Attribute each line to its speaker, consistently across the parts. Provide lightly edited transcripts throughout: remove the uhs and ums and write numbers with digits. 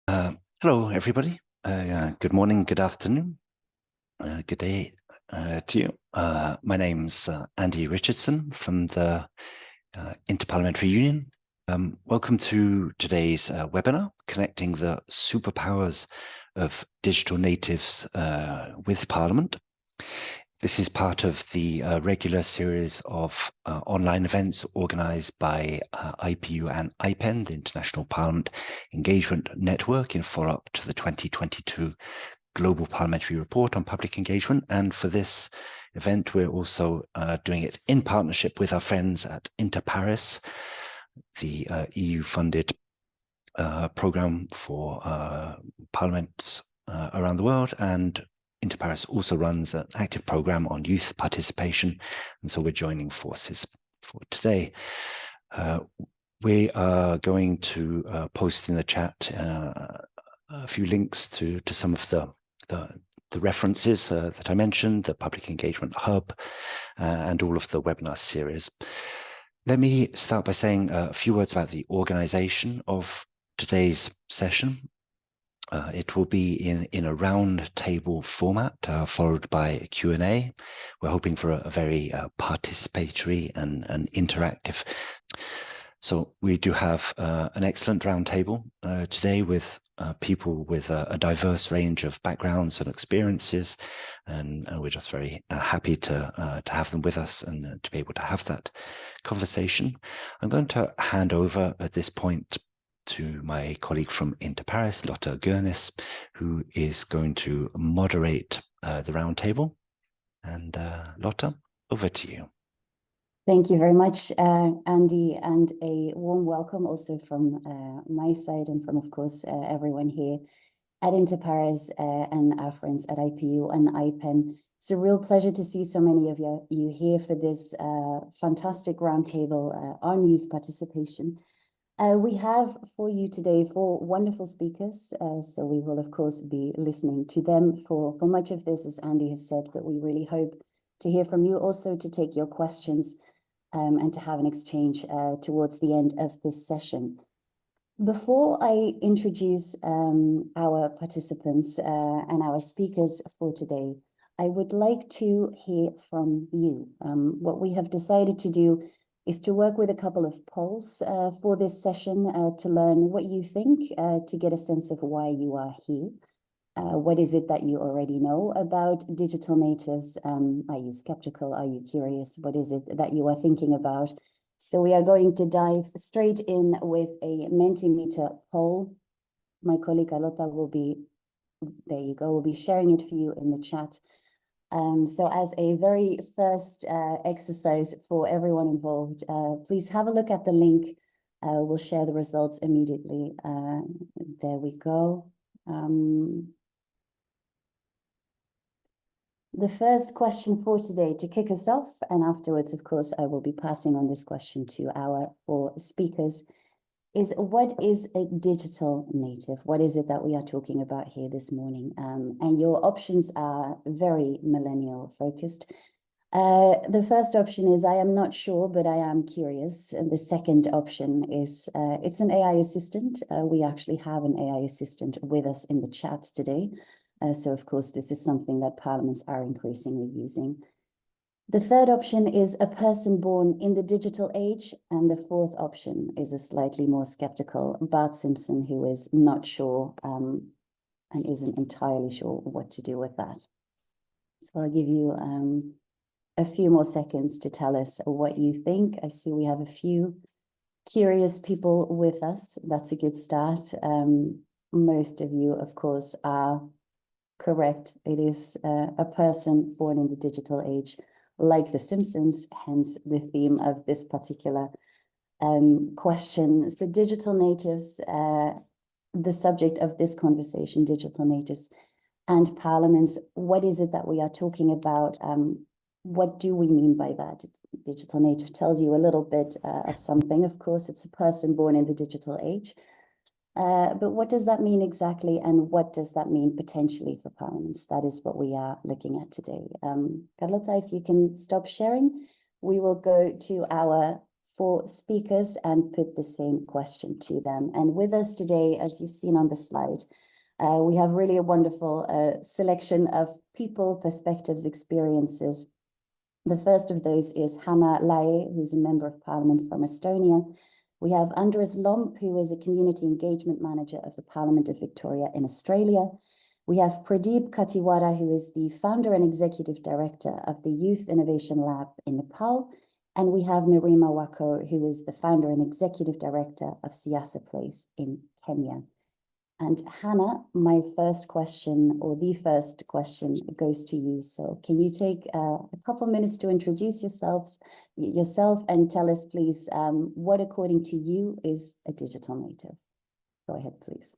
Speaker 1: Hello, everybody. Good morning, good afternoon, good day to you. My name's Andy Richardson from the Inter-Parliamentary Union. Welcome to today's webinar, Connecting the Superpowers of Digital Natives with Parliament. This is part of the regular series of online events organised by IPU and IPEN, the International Parliament Engagement Network, in follow-up to the 2022 Global Parliamentary Report on Public Engagement. And for this event, we're also doing it in partnership with our friends at Inter Pares, the EU-funded programme for parliaments around the world. And Inter Pares also runs an active program on youth participation, and so we're joining forces for today. We are going to post in the chat a few links to some of the references that I mentioned, the Public Engagement Hub, and all of the webinar series. Let me start by saying a few words about the organisation of today's session. It will be in a round table format, followed by a Q&A. We're hoping for a very participatory and interactive. So we do have an excellent round table today with people with a diverse range of backgrounds and experiences, and we're just very happy to have them with us and to be able to have that conversation. I'm going to hand over at this point to my colleague from Inter Pares, Lotte, who is going to moderate the roundtable. And Lotte, over to you.
Speaker 2: Thank you very much, Andy, and a warm welcome also from my side and from, of course, everyone here at Inter Pares and our friends at IPU and IPEN. It's a real pleasure to see so many of you here for this fantastic roundtable on youth participation. We have for you today 4 wonderful speakers, so we will, of course, be listening to them for much of this, as Andy has said, but we really hope to hear from you, also to take your questions and to have an exchange towards the end of this session. Before I introduce our participants and our speakers for today, I would like to hear from you. What we have decided to do is to work with a couple of polls for this session to learn what you think, to get a sense of why you are here. What is it that you already know about digital natives? Are you skeptical? Are you curious? What is it that you are thinking about? So we are going to dive straight in with a Mentimeter poll. My colleague Lotte will be, there you go, will be sharing it for you in the chat. So as a very first exercise for everyone involved, please have a look at the link. We'll share the results immediately. There we go. The first question for today to kick us off, and afterwards, of course, I will be passing on this question to our 4 speakers, is what is a digital native? What is it that we are talking about here this morning? And your options are very millennial focused. The first option is I am not sure, but I am curious. And the second option is it's an AI assistant. We actually have an AI assistant with us in the chat today. So, of course, this is something that parliaments are increasingly using. The third option is a person born in the digital age. And the fourth option is a slightly more skeptical Bart Simpson, who is not sure and isn't entirely sure what to do with that. So I'll give you a few more seconds to tell us what you think. I see we have a few curious people with us. That's a good start. Most of you, of course, are correct. It is a person born in the digital age, like the Simpsons, hence the theme of this particular question. So digital natives, the subject of this conversation, digital natives and parliaments. What is it that we are talking about? What do we mean by that? Digital native tells you a little bit of something. Of course, it's a person born in the digital age. But what does that mean exactly, and what does that mean potentially for parliaments? That is what we are looking at today. Carlotta, if you can stop sharing, we will go to our for speakers and put the same question to them. And with us today, as you've seen on the slide, we have really a wonderful selection of people, perspectives, experiences. The first of those is Hanah Lahe, who's a member of parliament from Estonia. We have Lomp, who is a community engagement manager of the Parliament of Victoria in Australia. We have Pradip Khatiwada, who is the founder and executive director of the Youth Innovation Lab in Nepal. And we have Nerima Wako, who is the founder and executive director of SIASA Place in Kenya. And Hanah, my first question, or the first question, goes to you. So can you take a couple minutes to introduce yourself and tell us, please, what, according to you, is a digital native? Go ahead, please.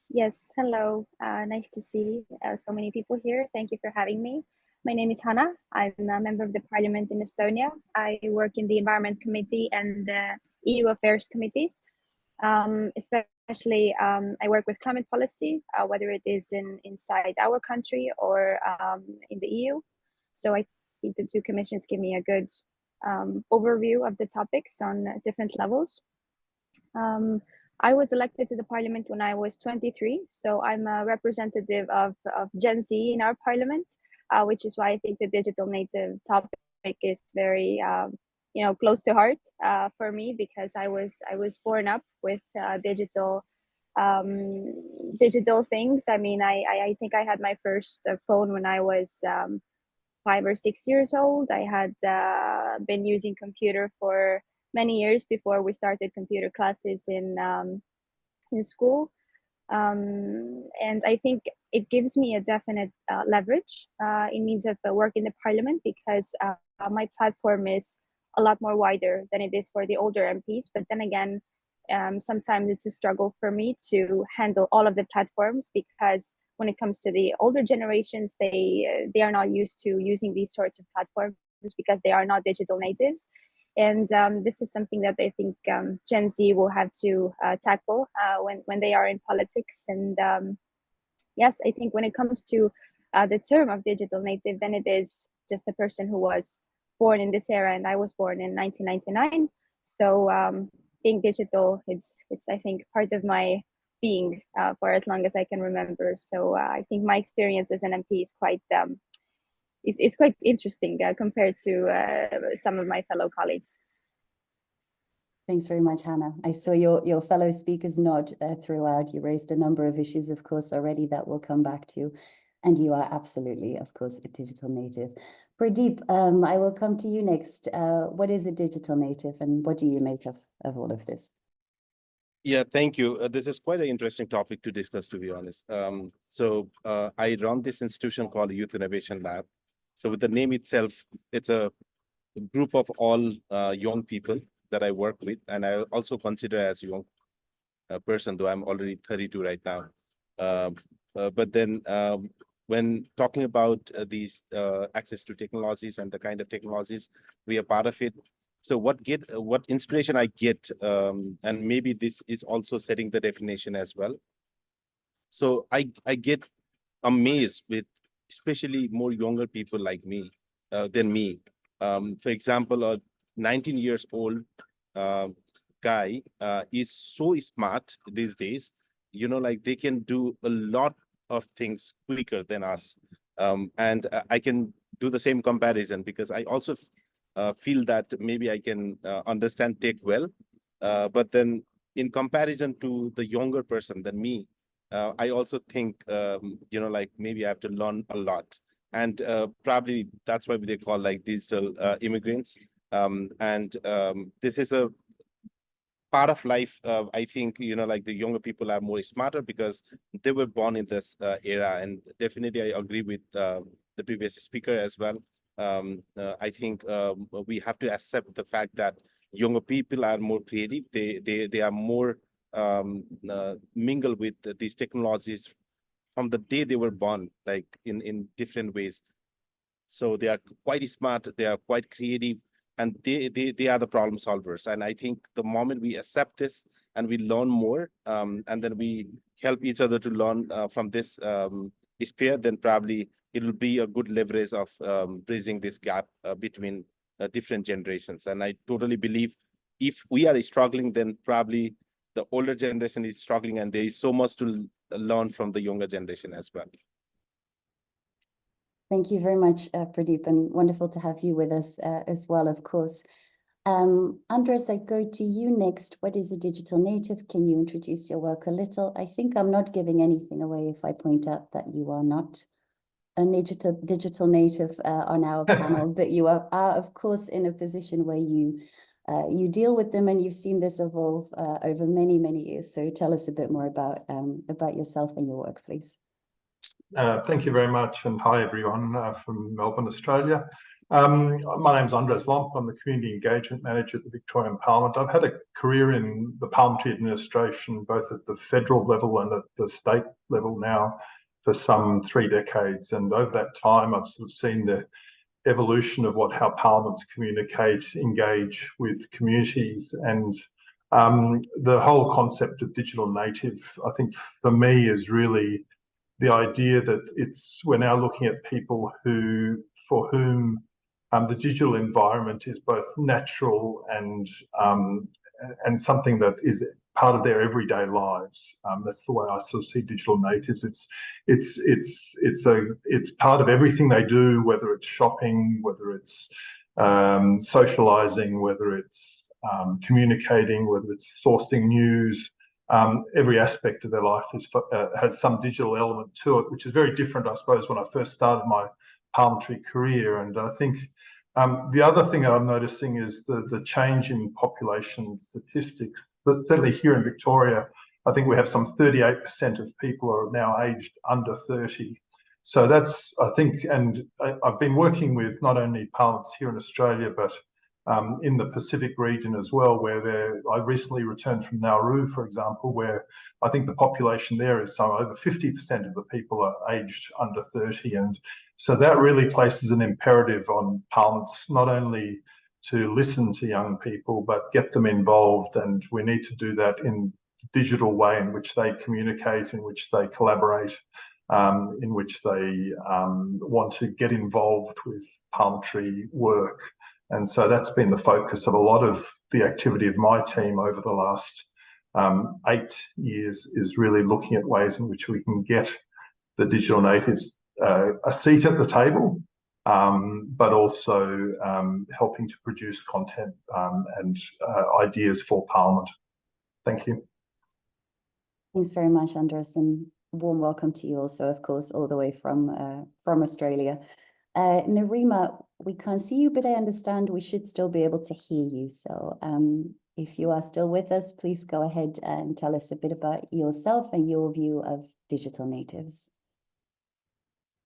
Speaker 3: Yes, hello. Nice to see so many people here. Thank you for having me. My name is Hanah. I'm a member of the parliament in Estonia. I work in the Environment Committee and the EU Affairs Committees. Especially, I work with climate policy, whether it is inside our country or in the EU. So I think the two commissions give me a good overview of the topics on different levels. I was elected to the parliament when I was 23, so I'm a representative of Gen Z in our parliament, which is why I think the digital native topic is very close to heart for me, because I was born up with digital things. I mean, I think I had my first phone when I was 5 or 6 years old. I had been using computer for many years before we started computer classes in school. And I think it gives me a definite leverage in means of work in the parliament, because my platform is a lot more wider than it is for the older MPs. But then again, sometimes it's a struggle for me to handle all of the platforms, because when it comes to the older generations, they are not used to using these sorts of platforms because they are not digital natives. And this is something that I think Gen Z will have to tackle when they are in politics. And yes, I think when it comes to the term of digital native, then it is just a person who was born in this era, and I was born in 1999. So being digital, it's I think part of my being for as long as I can remember. So I think my experience as an MP is quite interesting compared to some of my fellow colleagues.
Speaker 2: Thanks very much, Hanah. I saw your fellow speakers nod throughout. You raised a number of issues, of course, already that we'll come back to. And you are absolutely, of course, a digital native. Pradip, I will come to you next. What is a digital native, and what do you make of all of this?
Speaker 4: Yeah, thank you. This is quite an interesting topic to discuss, to be honest. I run this institution called Youth Innovation Lab. So with the name itself, it's a group of all young people that I work with, and I also consider as a young person, though I'm already 32 right now. But then when talking about these access to technologies and the kind of technologies we are part of it, so what inspiration I get, and maybe this is also setting the definition as well. So I get amazed with especially more younger people like me than me. For example, a 19 years old guy is so smart these days, like they can do a lot of things quicker than us. And I can do the same comparison, because I also feel that maybe I can understand tech well, but then in comparison to the younger person than me, I also think, like maybe I have to learn a lot. And probably that's why they call like digital immigrants. This is a part of life. I think, like the younger people are more smarter because they were born in this era. And definitely I agree with the previous speaker as well. I think we have to accept the fact that younger people are more creative. They are more mingle with these technologies from the day they were born, like in different ways. So they are quite smart, they are quite creative, and they are the problem solvers. And I think the moment we accept this and we learn more, and then we help each other to learn from this sphere, then probably it will be a good leverage of bridging this gap between different generations. And I totally believe if we are struggling, then probably the older generation is struggling, and there is so much to learn from the younger generation as well.
Speaker 2: Thank you very much, Pradip, and wonderful to have you with us as well, of course. Andres, I go to you next. What is a digital native? Can you introduce your work a little? I think I'm not giving anything away if I point out that you are not a digital native on our panel, but you are, of course, in a position where you deal with them, and you've seen this evolve over many, many years. So tell us a bit more about yourself and your work, please.
Speaker 5: Thank you very much, and hi everyone from Melbourne, Australia. My name's Andres Lomp. I'm the Community Engagement Manager at the Victorian Parliament. I've had a career in the parliamentary administration, both at the federal level and at the state level now for some 3 decades. And over that time, I've sort of seen the evolution of how parliaments communicate, engage with communities, and the whole concept of digital native, I think for me, is really the idea that we're now looking at people for whom the digital environment is both natural and something that is part of their everyday lives. That's the way I sort of see digital natives. It's part of everything they do, whether it's shopping, whether it's socializing, whether it's communicating, whether it's sourcing news. Every aspect of their life has some digital element to it, which is very different, I suppose, when I first started my parliamentary career. And I think the other thing that I'm noticing is the change in population statistics. But certainly here in Victoria, I think we have some 38% of people are now aged under 30. So that's, I think, and I've been working with not only parliaments here in Australia, but in the Pacific region as well, where I recently returned from Nauru, for example, where I think the population there is some over 50% of the people are aged under 30. And so that really places an imperative on parliaments not only to listen to young people, but get them involved. And we need to do that in the digital way in which they communicate, in which they collaborate, in which they want to get involved with parliamentary work. And so that's been the focus of a lot of the activity of my team over the last 8 years, is really looking at ways in which we can get the digital natives a seat at the table, but also helping to produce content and ideas for Parliament. Thank you.
Speaker 2: Thanks very much, Andres, and warm welcome to you also, of course, all the way from Australia. Nerima, we can't see you, but I understand we should still be able to hear you. So if you are still with us, please go ahead and tell us a bit about yourself and your view of digital natives.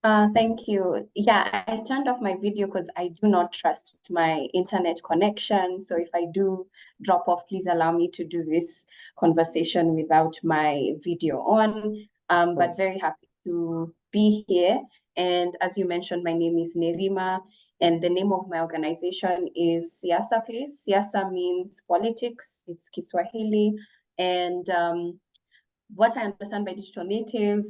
Speaker 6: Thank you. Yeah, I turned off my video because I do not trust my internet connection. So if I do drop off, please allow me to do this conversation without my video on. But very happy to be here. And as you mentioned, my name is Nerima, and the name of my organization is SIASA, please. SIASA means politics, it's Kiswahili. And what I understand by digital natives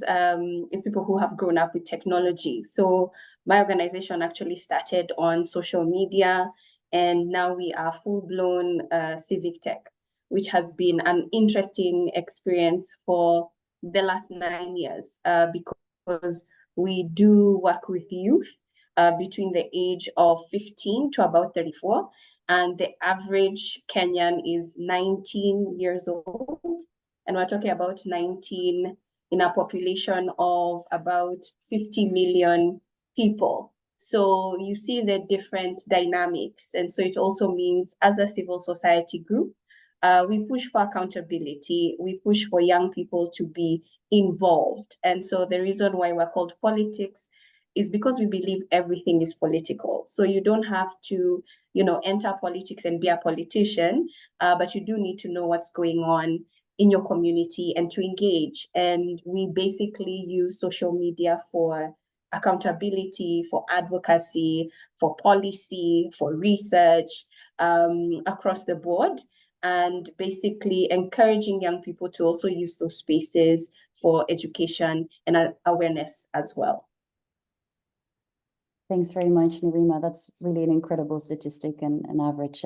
Speaker 6: is people who have grown up with technology. So my organization actually started on social media, and now we are full-blown civic tech, which has been an interesting experience for the last 9 years because we do work with youth between the age of 15 to about 34, and the average Kenyan is 19 years old. And we're talking about 19 in a population of about 50 million people. So you see the different dynamics. And so it also means as a civil society group, we push for accountability. We push for young people to be involved. And so the reason why we're called politics is because we believe everything is political. So you don't have to, enter politics and be a politician, but you do need to know what's going on in your community and to engage. And we basically use social media for accountability, for advocacy, for policy, for research, across the board, and basically encouraging young people to also use those spaces for education and awareness as well.
Speaker 2: Thanks very much, Nerima. That's really an incredible statistic, and an average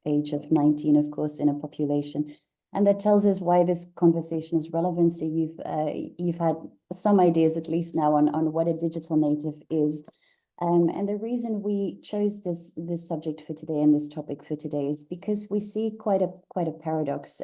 Speaker 2: age of 19, of course, in a population. And that tells us why this conversation is relevant. So you've had some ideas, at least now, on what a digital native is. And the reason we chose this subject for today and this topic for today is because we see quite a paradox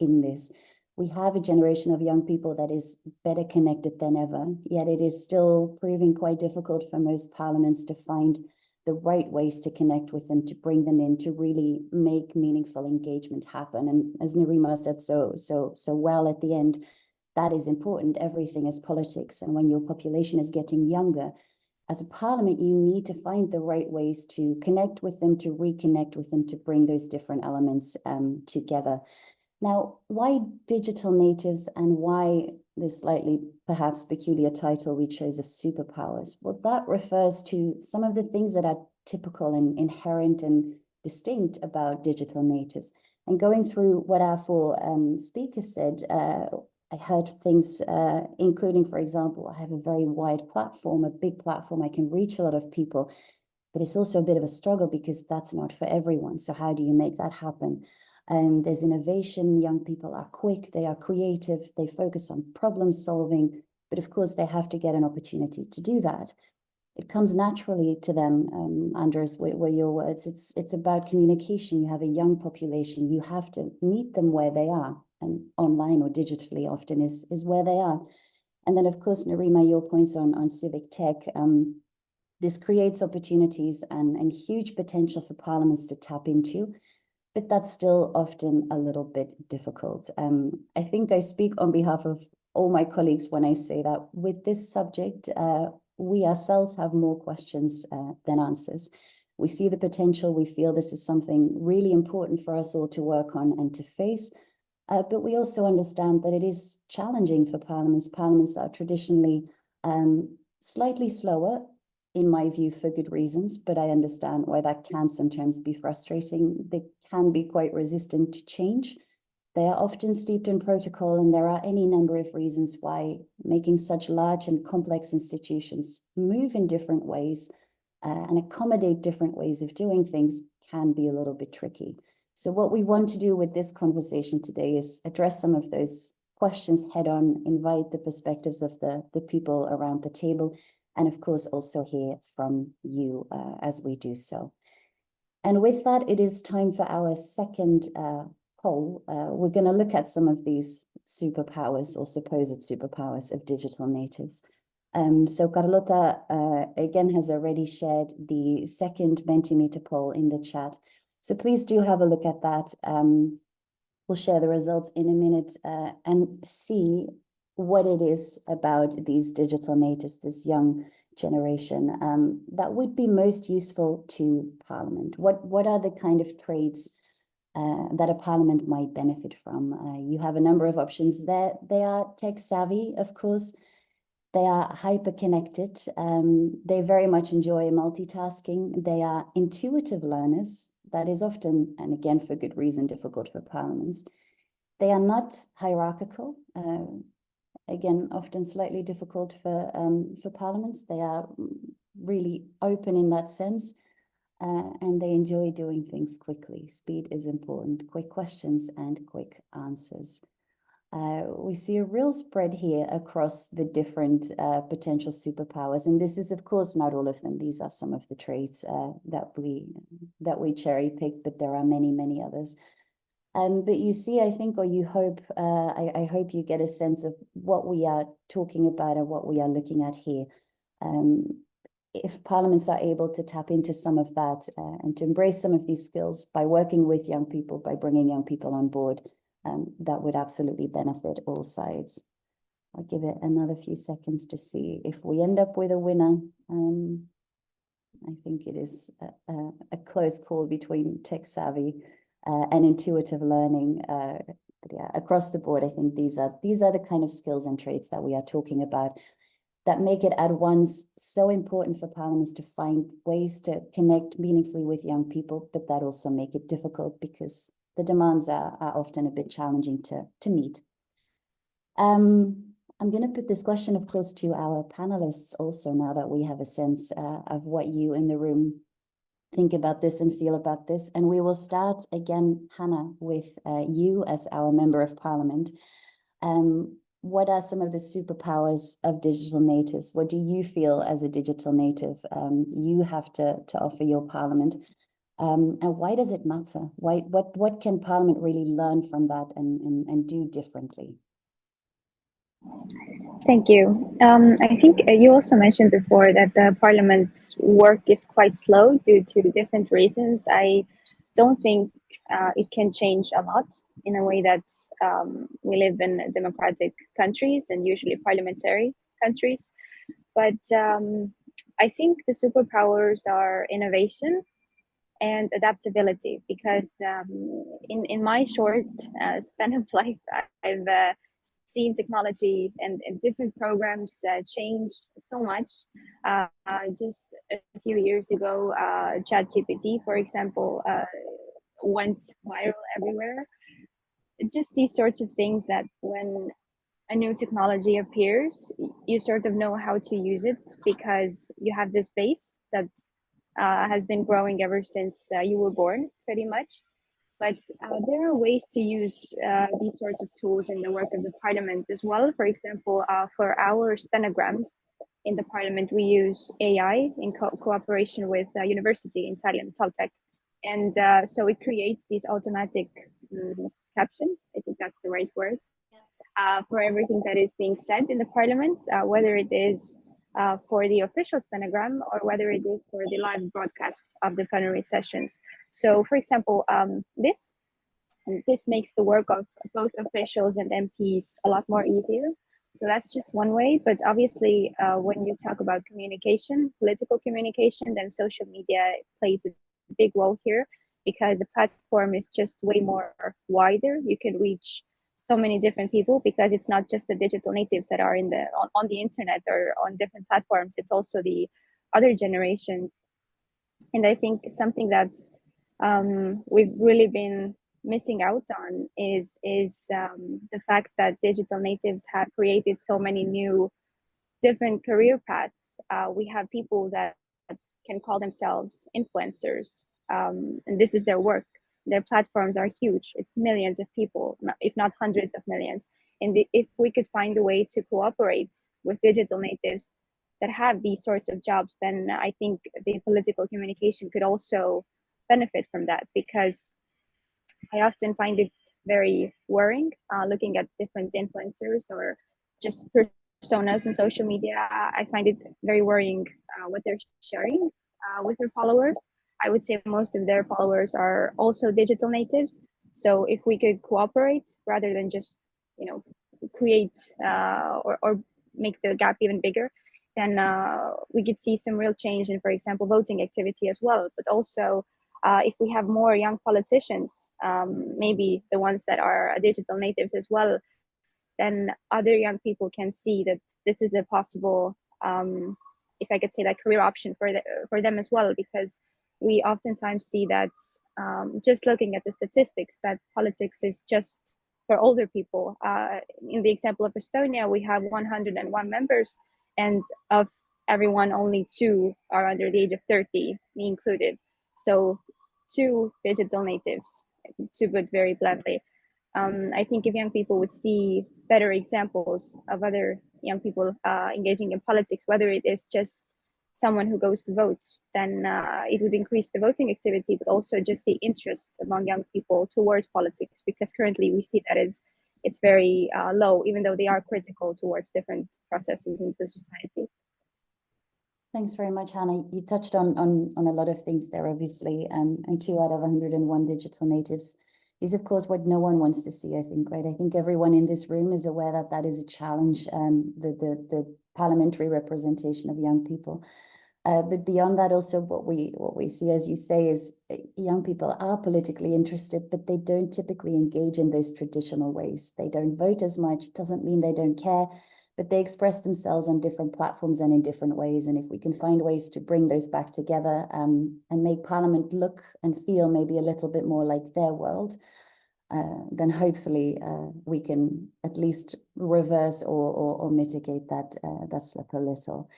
Speaker 2: in this. We have a generation of young people that is better connected than ever, yet it is still proving quite difficult for most parliaments to find the right ways to connect with them, to bring them in, to really make meaningful engagement happen. And as Nerima said so well at the end, that is important. Everything is politics. And when your population is getting younger, as a parliament, you need to find the right ways to connect with them, to reconnect with them, to bring those different elements together. Now, why digital natives, and why this slightly perhaps peculiar title we chose of superpowers? Well, that refers to some of the things that are typical and inherent and distinct about digital natives. And going through what our four speakers said, I heard things, including, for example, I have a very wide platform, a big platform, I can reach a lot of people, but it's also a bit of a struggle because that's not for everyone. So how do you make that happen? There's innovation, young people are quick, they are creative, they focus on problem solving, but of course they have to get an opportunity to do that. It comes naturally to them, Anders, were your words. It's about communication. You have a young population, you have to meet them where they are, and online or digitally often is where they are. And then of course, Nerima, your points on civic tech, this creates opportunities and huge potential for parliaments to tap into. But that's still often a little bit difficult. I think I speak on behalf of all my colleagues when I say that with this subject, we ourselves have more questions than answers. We see the potential, we feel this is something really important for us all to work on and to face, but we also understand that it is challenging for parliaments. Parliaments are traditionally slightly slower, in my view, for good reasons, but I understand why that can sometimes be frustrating. They can be quite resistant to change. They are often steeped in protocol, and there are any number of reasons why making such large and complex institutions move in different ways and accommodate different ways of doing things can be a little bit tricky. So what we want to do with this conversation today is address some of those questions head on, invite the perspectives of the people around the table, and of course also hear from you as we do so. And with that, it is time for our second poll. We're going to look at some of these superpowers or supposed superpowers of digital natives. So Carlota again has already shared the second Mentimeter poll in the chat. So please do have a look at that. We'll share the results in a minute and see what it is about these digital natives, this young generation, that would be most useful to Parliament. What are the kind of traits that a Parliament might benefit from? You have a number of options there. They are tech savvy, of course. They are hyper connected. They very much enjoy multitasking. They are intuitive learners. That is often, and again for good reason, difficult for parliaments. They are not hierarchical. Again, often slightly difficult for parliaments. They are really open in that sense, and they enjoy doing things quickly. Speed is important. Quick questions and quick answers. We see a real spread here across the different potential superpowers, and this is of course not all of them. These are some of the traits that we cherry picked, but there are many others. But you see, I think, or you hope, I hope you get a sense of what we are talking about and what we are looking at here. If parliaments are able to tap into some of that and to embrace some of these skills by working with young people, by bringing young people on board, that would absolutely benefit all sides. I'll give it another few seconds to see if we end up with a winner. I think it is a close call between tech savvy and intuitive learning. But yeah, across the board, I think these are the kind of skills and traits that we are talking about that make it at once so important for parliaments to find ways to connect meaningfully with young people, but that also make it difficult because the demands are often a bit challenging to meet. I'm going to put this question, of course, to our panelists also, now that we have a sense of what you in the room think about this and feel about this. And we will start again, Hanah, with you as our Member of Parliament. What are some of the superpowers of digital natives? What do you feel as a digital native you have to offer your Parliament? And why does it matter? What can Parliament really learn from that and do differently?
Speaker 3: Thank you. I think you also mentioned before that the Parliament's work is quite slow due to different reasons. I don't think it can change a lot in a way that we live in democratic countries and usually parliamentary countries. But I think the superpowers are innovation and adaptability, because in my short span of life, I've seen technology and different programs change so much. Just a few years ago, ChatGPT, for example, went viral everywhere. Just these sorts of things that when a new technology appears, you sort of know how to use it because you have this base that has been growing ever since you were born, pretty much. But there are ways to use these sorts of tools in the work of the Parliament as well. For example, for our stenograms in the Parliament, we use AI in cooperation with university in Italian, Caltech. And so it creates these automatic captions, I think that's the right word, for everything that is being said in the Parliament, whether it is for the official stenogram or whether it is for the live broadcast of the plenary sessions. So, for example, this makes the work of both officials and MPs a lot more easier. So that's just one way. But obviously, when you talk about communication, political communication, then social media plays a big role here because the platform is just way more wider. You can reach so many different people because it's not just the digital natives that are in on the internet or on different platforms. It's also the other generations. And I think something that we've really been missing out on is the fact that digital natives have created so many new different career paths. We have people that can call themselves influencers, and this is their work. Their platforms are huge. It's millions of people, if not hundreds of millions. And if we could find a way to cooperate with digital natives that have these sorts of jobs, then I think the political communication could also benefit from that, because I often find it very worrying looking at different influencers or just personas in social media. I find it very worrying what they're sharing with their followers. I would say most of their followers are also digital natives. So if we could cooperate rather than just, create or make the gap even bigger, then we could see some real change in, for example, voting activity as well. But also, if we have more young politicians, maybe the ones that are digital natives as well, then other young people can see that this is a possible, if I could say, that career option for them as well, because we oftentimes see that just looking at the statistics, that politics is just for older people. In the example of Estonia, we have 101 members, and of everyone, only 2 are under the age of 30, me included. So 2 digital natives, to put very bluntly. I think if young people would see better examples of other young people engaging in politics, whether it is just someone who goes to vote, then it would increase the voting activity, but also just the interest among young people towards politics, because currently we see that it's very low, even though they are critical towards different processes in the society.
Speaker 2: Thanks very much, Hanah. You touched on a lot of things there, obviously, and 2 out of 101 digital natives is, of course, what no one wants to see, I think, right? I think everyone in this room is aware that that is a challenge, the parliamentary representation of young people. But beyond that, also what we see, as you say, is young people are politically interested, but they don't typically engage in those traditional ways. They don't vote as much. Doesn't mean they don't care, but they express themselves on different platforms and in different ways. And if we can find ways to bring those back together and make Parliament look and feel maybe a little bit more like their world, then hopefully we can at least reverse or mitigate that slip a little.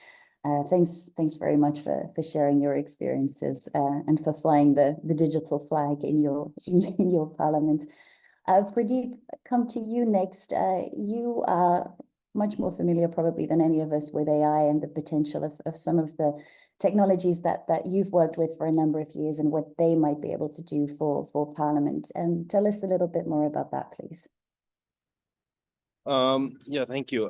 Speaker 2: Thanks very much for sharing your experiences and for flying the digital flag in your parliament. Pradip, come to you next. You are much more familiar probably than any of us with AI and the potential of some of the technologies that you've worked with for a number of years and what they might be able to do for Parliament. Tell us a little bit more about that, please.
Speaker 4: Yeah, thank you.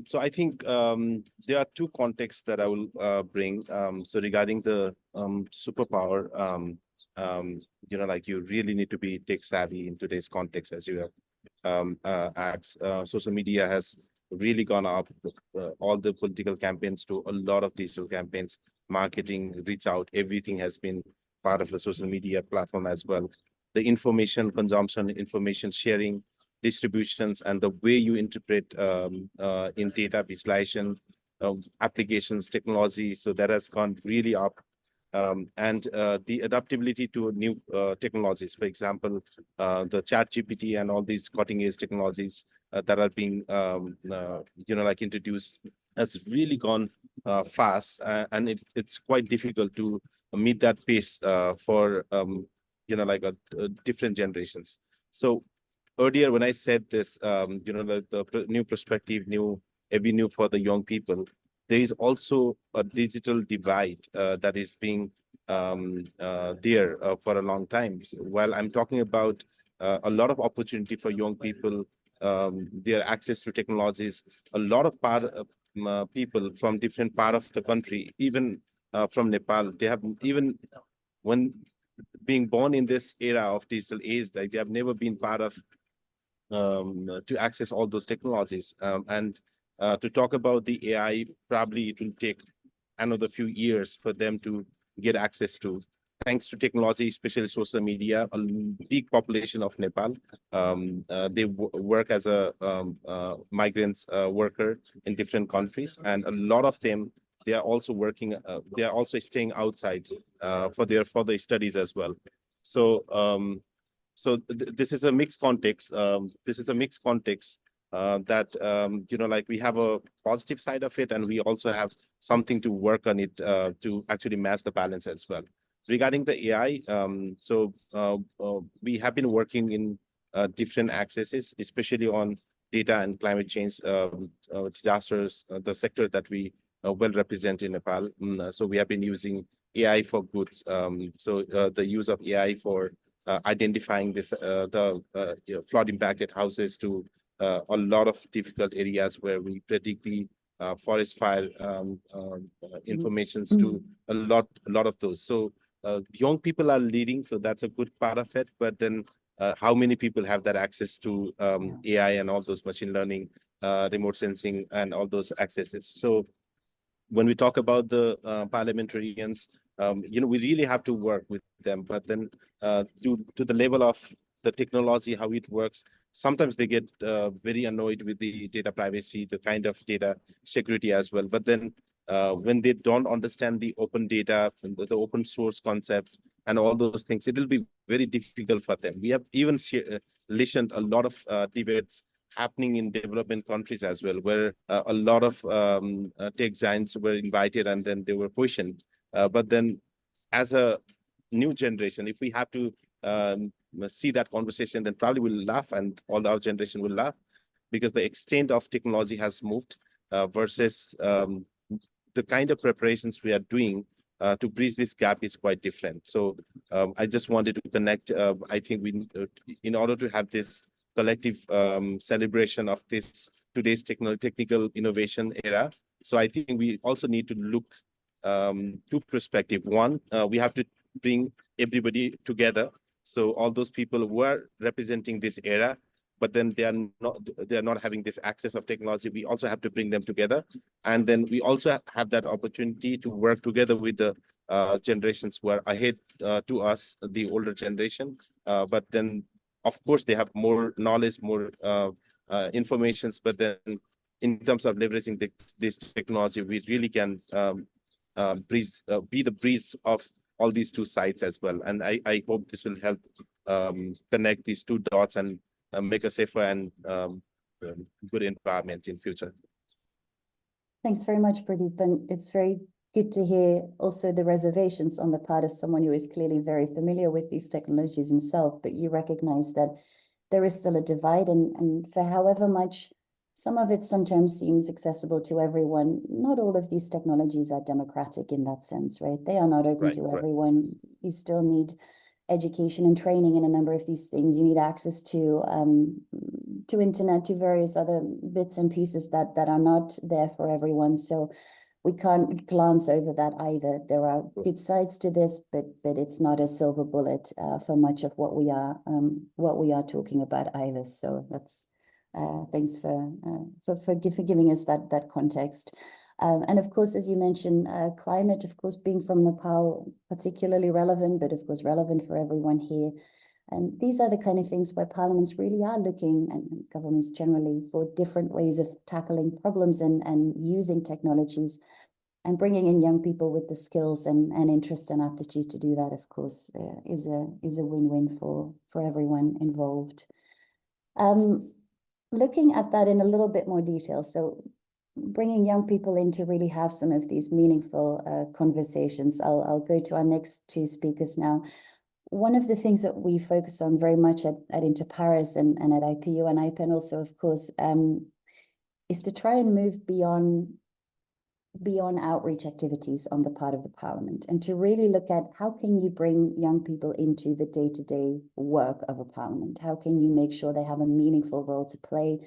Speaker 4: So I think there are two contexts that I will bring. So regarding the superpower, like you really need to be tech savvy in today's context, as you have asked. Social media has really gone up, all the political campaigns to a lot of digital campaigns, marketing, reach out, everything has been part of the social media platform as well. The information consumption, information sharing, distributions, and the way you interpret in data visualization, applications, technology. So that has gone really up. And the adaptability to new technologies, for example, the ChatGPT and all these cutting edge technologies that are being, introduced has really gone fast, and it's quite difficult to meet that pace for, different generations. So earlier when I said this, the new perspective, new avenue for the young people, there is also a digital divide that is being there for a long time. So while I'm talking about a lot of opportunity for young people, their access to technologies, a lot of people from different part of the country, even from Nepal, they have, even when being born in this era of digital age, like they have never been part of to access all those technologies. And to talk about the AI, probably it will take another few years for them to get access to. Thanks to technology, especially social media, a big population of Nepal, they work as a migrants worker in different countries, and a lot of them, they are also working, they are also staying outside for their further studies as well. So this is a mixed context. That we have a positive side of it, and we also have something to work on it to actually match the balance as well. Regarding the AI, we have been working in different accesses, especially on data and climate change disasters, the sector that we well represent in Nepal. So we have been using AI for goods. The use of AI for identifying this flood impacted houses to a lot of difficult areas where we predict the forest fire informations to a lot of those. So young people are leading, so that's a good part of it. But then how many people have that access to AI and all those machine learning, remote sensing, and all those accesses? So when we talk about the parliamentarians, we really have to work with them. But then to the level of the technology, how it works, sometimes they get very annoyed with the data privacy, the kind of data security as well. But then when they don't understand the open data, the open source concept, and all those things, it will be very difficult for them. We have even listened a lot of debates happening in development countries as well, where a lot of tech giants were invited and then they were questioned. But then as a new generation, if we have to see that conversation, then probably we'll laugh, and all our generation will laugh, because the extent of technology has moved versus the kind of preparations we are doing to bridge this gap is quite different. So I just wanted to connect. I think we, in order to have this collective celebration of this today's technical innovation era, so I think we also need to look two perspectives. One, we have to bring everybody together. So all those people who are representing this era, but then they are not having this access of technology, we also have to bring them together. And then we also have that opportunity to work together with the generations who are ahead to us, the older generation. But then, of course, they have more knowledge, more informations. But then in terms of leveraging this technology, we really can be the breeze of all these two sides as well. And I hope this will help connect these two dots and make a safer and good environment in future.
Speaker 2: Thanks very much, Pradip. And it's very good to hear also the reservations on the part of someone who is clearly very familiar with these technologies himself, but you recognize that there is still a divide, and for however much some of it sometimes seems accessible to everyone, not all of these technologies are democratic in that sense, right? They are not open to everyone. You still need education and training in a number of these things. You need access to internet, to various other bits and pieces that are not there for everyone. So we can't glance over that either. There are good sides to this, but it's not a silver bullet for much of what we are talking about either. So that's thanks for giving us that context. And of course, as you mentioned, climate, of course, being from Nepal, particularly relevant, but of course relevant for everyone here. And these are the kind of things where parliaments really are looking, and governments generally, for different ways of tackling problems and using technologies, and bringing in young people with the skills and interest and aptitude to do that, of course, is a win-win for everyone involved. Looking at that in a little bit more detail, so bringing young people in to really have some of these meaningful conversations. I'll go to our next two speakers now. One of the things that we focus on very much at Inter Pares and at IPU and IPEN also, of course, is to try and move beyond outreach activities on the part of the parliament, and to really look at how can you bring young people into the day-to-day work of a parliament? How can you make sure they have a meaningful role to play?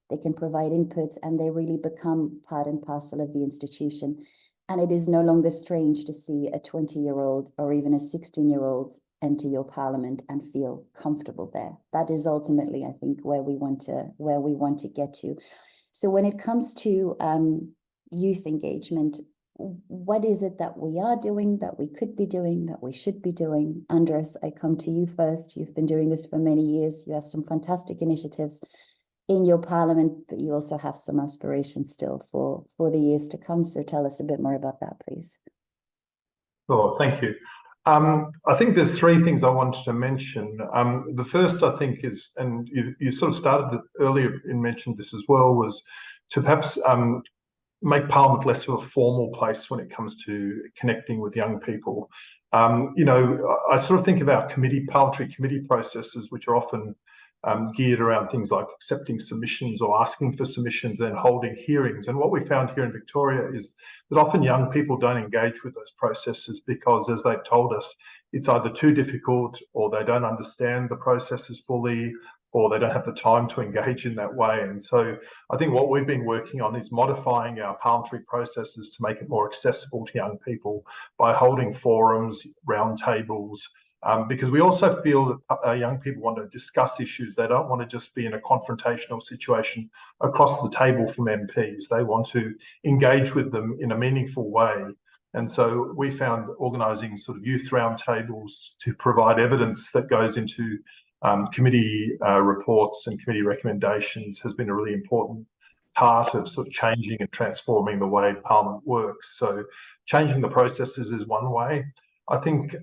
Speaker 2: They can provide inputs and they really become part and parcel of the institution. And it is no longer strange to see a 20-year-old or even a 16-year-old enter your parliament and feel comfortable there. That is ultimately, I think, where we want to get to. So when it comes to youth engagement, what is it that we are doing, that we could be doing, that we should be doing? Andres, I come to you first. You've been doing this for many years. You have some fantastic initiatives in your parliament, but you also have some aspirations still for the years to come. So tell us a bit more about that, please.
Speaker 5: Sure, thank you. I think there's three things I wanted to mention. The first, I think, is, and you sort of started earlier and mentioned this as well, was to perhaps make Parliament less of a formal place when it comes to connecting with young people. You know, I sort of think of our parliamentary committee processes, which are often geared around things like accepting submissions or asking for submissions, then holding hearings. And what we found here in Victoria is that often young people don't engage with those processes because, as they've told us, it's either too difficult, or they don't understand the processes fully, or they don't have the time to engage in that way. And so I think what we've been working on is modifying our parliamentary processes to make it more accessible to young people by holding forums, roundtables, because we also feel that young people want to discuss issues. They don't want to just be in a confrontational situation across the table from MPs. They want to engage with them in a meaningful way. And so we found organising sort of youth roundtables to provide evidence that goes into committee reports and committee recommendations has been a really important part of sort of changing and transforming the way Parliament works. So changing the processes is one way. I think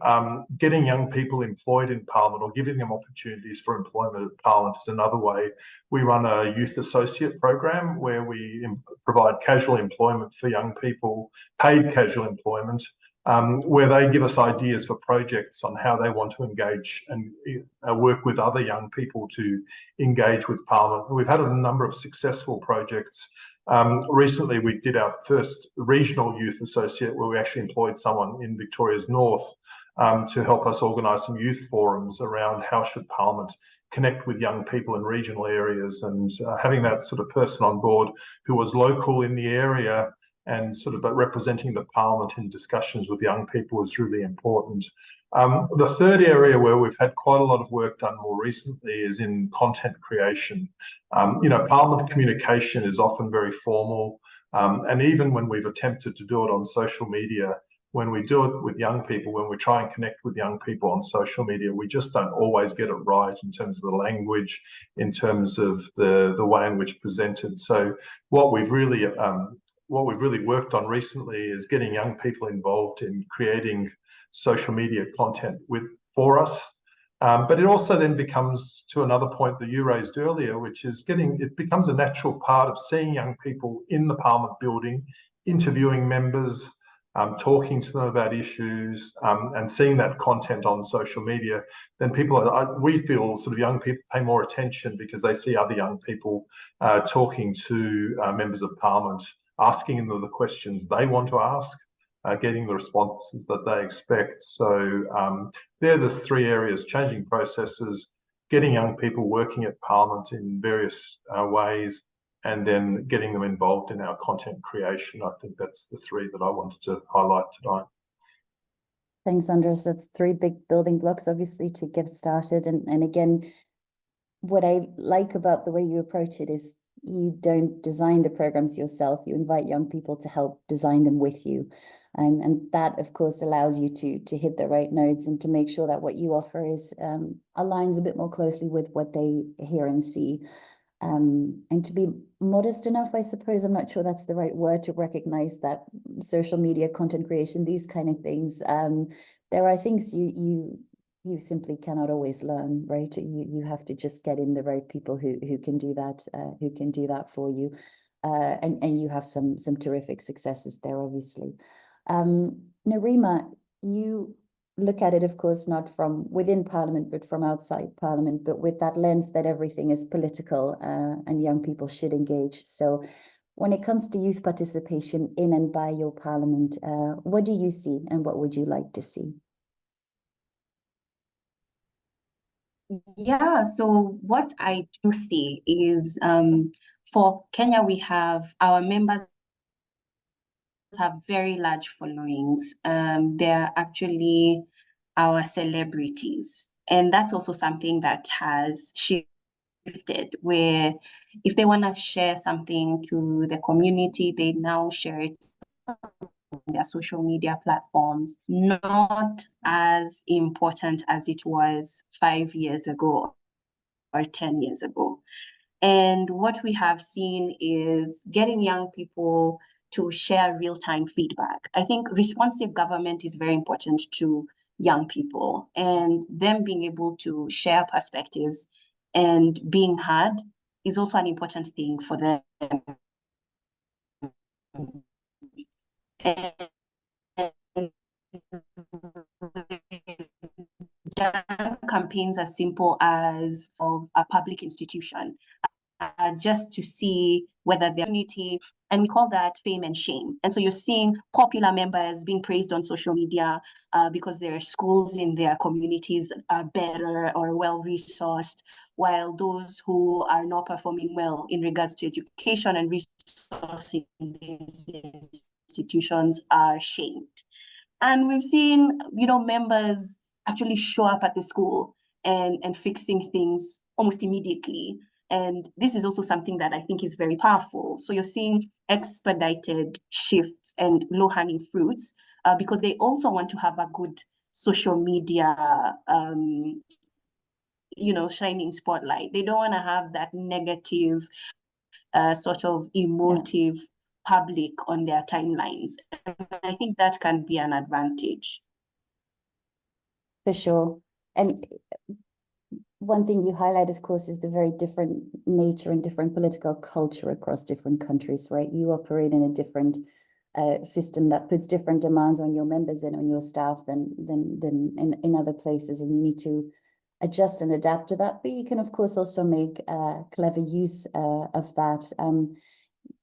Speaker 5: getting young people employed in Parliament, or giving them opportunities for employment at Parliament, is another way. We run a youth associate program where we provide casual employment for young people, paid casual employment, where they give us ideas for projects on how they want to engage and work with other young people to engage with Parliament. We've had a number of successful projects. Recently, we did our first regional youth associate, where we actually employed someone in Victoria's north to help us organise some youth forums around how should Parliament connect with young people in regional areas. And having that sort of person on board who was local in the area and sort of representing the Parliament in discussions with young people is really important. The third area where we've had quite a lot of work done more recently is in content creation. You know, Parliament communication is often very formal, and even when we've attempted to do it on social media, when we do it with young people, when we try and connect with young people on social media, we just don't always get it right in terms of the language, in terms of the way in which it's presented. So what we've really worked on recently is getting young people involved in creating social media content for us. But it also then becomes, to another point that you raised earlier, which is it becomes a natural part of seeing young people in the Parliament building, interviewing members, talking to them about issues, and seeing that content on social media. Then we feel sort of young people pay more attention because they see other young people talking to members of Parliament, asking them the questions they want to ask, getting the responses that they expect. So they're the three areas: changing processes, getting young people working at Parliament in various ways, and then getting them involved in our content creation. I think that's the three that I wanted to highlight tonight.
Speaker 2: Thanks, Andres. That's three big building blocks, obviously, to get started. And again, what I like about the way you approach it is you don't design the programs yourself. You invite young people to help design them with you. And that, of course, allows you to hit the right notes and to make sure that what you offer is aligns a bit more closely with what they hear and see. And to be modest enough, I suppose, I'm not sure that's the right word, to recognize that social media, content creation, these kind of things, there are things you simply cannot always learn, right? You have to just get in the right people who can do that for you, and you have some terrific successes there, obviously. Nerima, you look at it, of course, not from within Parliament, but from outside Parliament, but with that lens that everything is political, and young people should engage. So when it comes to youth participation in and by your Parliament, what do you see and what would you like to see?
Speaker 6: Yeah, so what I do see is for Kenya, we have our members have very large followings. They're actually our celebrities. And that's also something that has shifted, where if they want to share something to the community, they now share it on their social media platforms. Not as important as it was 5 years ago or 10 years ago. And what we have seen is getting young people to share real-time feedback. I think responsive government is very important to young people, and them being able to share perspectives and being heard is also an important thing for them. And campaigns as simple as of a public institution, just to see whether their community, and we call that fame and shame. And so you're seeing popular members being praised on social media because their schools in their communities are better or well-resourced, while those who are not performing well in regards to education and resourcing these institutions are shamed. And we've seen, members actually show up at the school and fixing things almost immediately. And this is also something that I think is very powerful. So you're seeing expedited shifts and low-hanging fruits because they also want to have a good social media, shining spotlight. They don't want to have that negative, sort of emotive public on their timelines. And I think that can be an advantage.
Speaker 2: For sure. And one thing you highlight, of course, is the very different nature and different political culture across different countries, right? You operate in a different system that puts different demands on your members and on your staff than in other places, and you need to adjust and adapt to that. But you can, of course, also make clever use of that.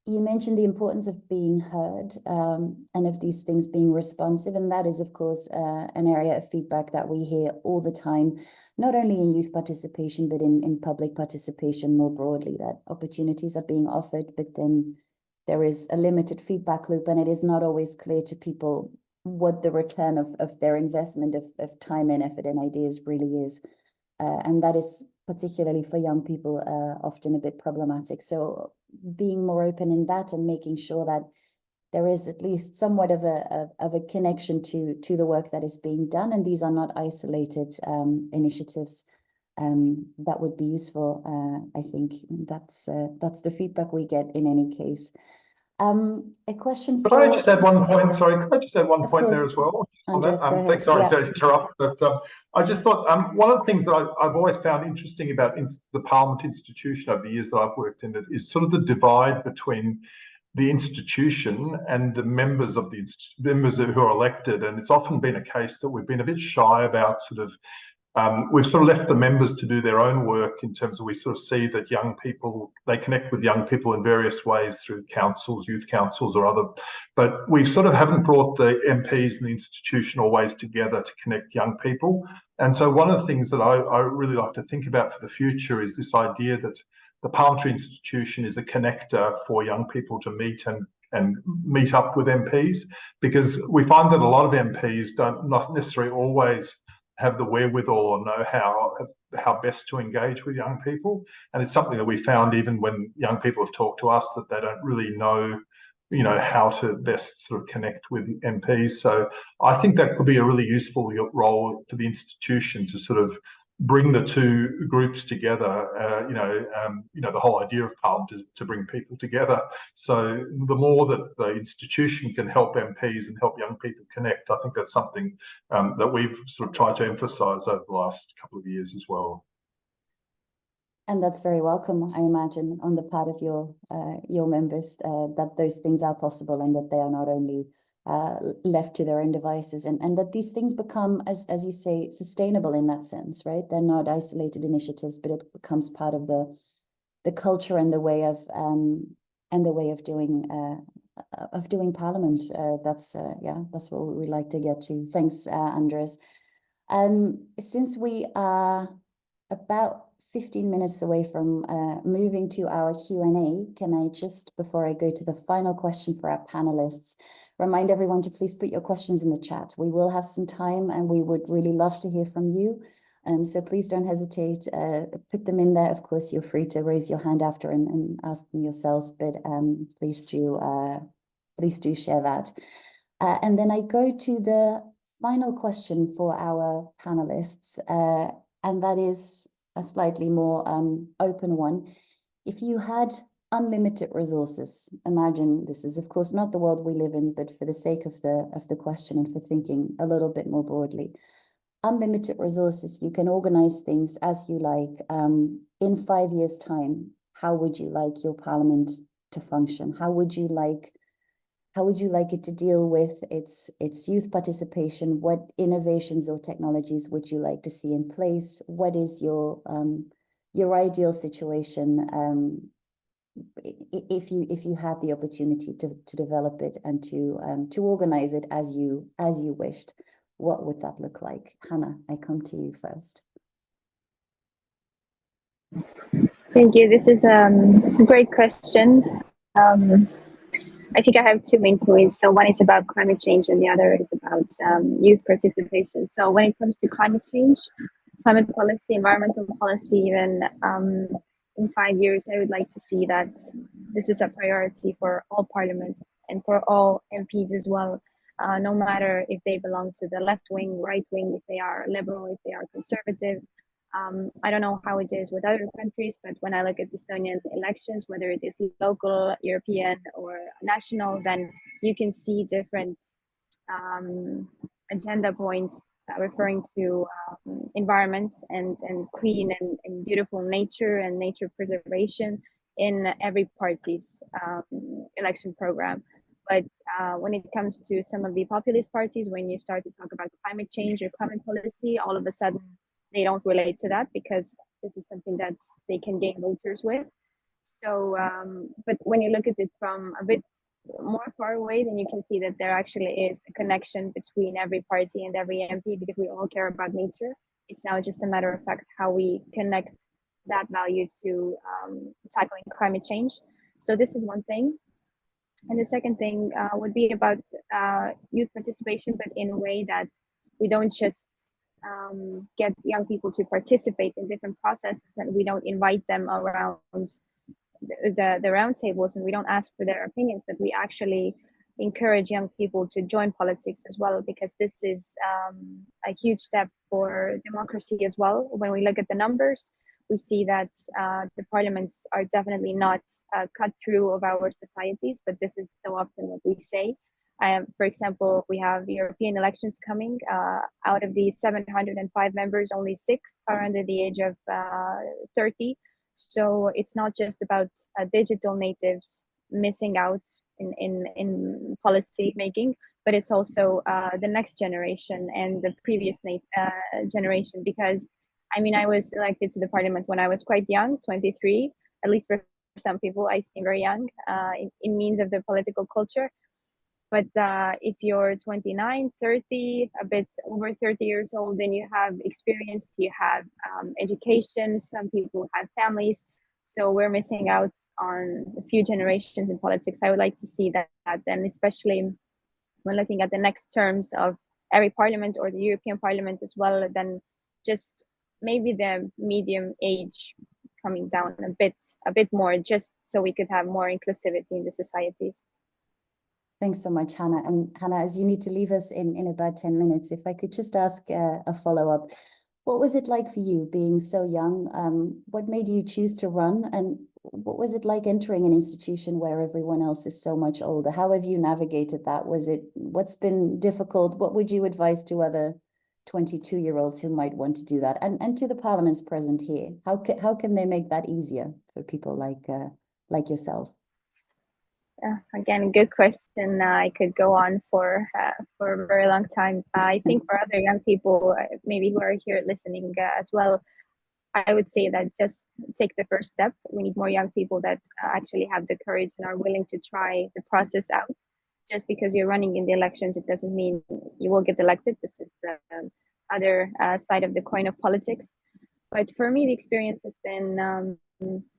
Speaker 2: You mentioned the importance of being heard and of these things being responsive. And that is, of course, an area of feedback that we hear all the time, not only in youth participation, but in public participation more broadly, that opportunities are being offered, but then there is a limited feedback loop, and it is not always clear to people what the return of their investment of time and effort and ideas really is. And that is particularly for young people often a bit problematic. So being more open in that and making sure that there is at least somewhat of a connection to the work that is being done, and these are not isolated initiatives, that would be useful. I think that's the feedback we get in any case. A question
Speaker 5: Could I just add one point? Sorry, could I just add one point there as well?
Speaker 2: Andres, go ahead.
Speaker 5: Thanks, sorry
Speaker 2: Yeah.
Speaker 5: to interrupt, but I just thought one of the things that I've always found interesting about the Parliament institution over the years that I've worked in it is sort of the divide between the institution and the members of the members who are elected. And it's often been a case that we've been a bit shy about sort of we've sort of left the members to do their own work in terms of we sort of see that young people, they connect with young people in various ways through councils, youth councils or other, but we sort of haven't brought the MPs and the institution always together to connect young people. And so one of the things that I really like to think about for the future is this idea that the parliamentary institution is a connector for young people to meet and meet up with MPs, because we find that a lot of MPs don't not necessarily always have the wherewithal or know how best to engage with young people. And it's something that we found even when young people have talked to us, that they don't really know, you know, how to best sort of connect with MPs. So I think that could be a really useful role for the institution to sort of bring the two groups together. The whole idea of Parliament is to bring people together. So the more that the institution can help MPs and help young people connect, I think that's something that we've sort of tried to emphasise over the last couple of years as well.
Speaker 2: And that's very welcome, I imagine, on the part of your members, that those things are possible and that they are not only left to their own devices, and that these things become, as you say, sustainable in that sense, right? They're not isolated initiatives, but it becomes part of the culture and the way of doing Parliament. That's what we like to get to. Thanks, Andres. Since we are about 15 minutes away from moving to our Q&A, can I just, before I go to the final question for our panelists, remind everyone to please put your questions in the chat. We will have some time and we would really love to hear from you. So please don't hesitate, put them in there. Of course, you're free to raise your hand after and ask them yourselves, but please do share that. And then I go to the final question for our panelists, and that is a slightly more open one. If you had unlimited resources, imagine this is of course not the world we live in, but for the sake of the question and for thinking a little bit more broadly, unlimited resources, you can organize things as you like. In 5 years' time, how would you like your Parliament to function? How would you like it to deal with its youth participation? What innovations or technologies would you like to see in place? What is your ideal situation if you had the opportunity to develop it and to organize it as you wished? What would that look like? Hanah, I come to you first.
Speaker 3: Thank you. This is a great question. I think I have two main points. So one is about climate change and the other is about youth participation. So when it comes to climate change, climate policy, environmental policy, even in 5 years, I would like to see that this is a priority for all parliaments and for all MPs as well, no matter if they belong to the left wing, right wing, if they are liberal, if they are conservative. I don't know how it is with other countries, but when I look at Estonian elections, whether it is local, European, or national, then you can see different agenda points referring to environment and clean and beautiful nature and nature preservation in every party's election program. But when it comes to some of the populist parties, when you start to talk about climate change or climate policy, all of a sudden they don't relate to that because this is something that they can gain voters with. So, but when you look at it from a bit more far away, then you can see that there actually is a connection between every party and every MP because we all care about nature. It's now just a matter of fact how we connect that value to tackling climate change. So this is one thing. And the second thing would be about youth participation, but in a way that we don't just get young people to participate in different processes, and we don't invite them around the roundtables and we don't ask for their opinions, but we actually encourage young people to join politics as well, because this is a huge step for democracy as well. When we look at the numbers, we see that the parliaments are definitely not cut through of our societies, but this is so often what we say. For example, we have European elections coming. Out of the 705 members, only 6 are under the age of 30. So it's not just about digital natives missing out in policy making, but it's also the next generation and the previous generation. Because I mean, I was elected to the parliament when I was quite young, 23. At least for some people, I seem very young in means of the political culture. But if you're 29, 30, a bit over 30 years old, then you have experience, you have education, some people have families. So we're missing out on a few generations in politics. I would like to see that, and especially when looking at the next terms of every parliament or the European Parliament as well, then just maybe the medium age coming down a bit more, just so we could have more inclusivity in the societies.
Speaker 2: Thanks so much, Hanah. And Hanah, as you need to leave us in about 10 minutes, if I could just ask a follow-up. What was it like for you being so young? What made you choose to run? And what was it like entering an institution where everyone else is so much older? How have you navigated that? What's been difficult? What would you advise to other 22-year-olds who might want to do that? And to the parliaments present here, how can they make that easier for people like yourself?
Speaker 3: Again, good question. I could go on for a very long time. I think for other young people, maybe who are here listening as well, I would say that just take the first step. We need more young people that actually have the courage and are willing to try the process out. Just because you're running in the elections, it doesn't mean you will get elected. This is the other side of the coin of politics. But for me, the experience has been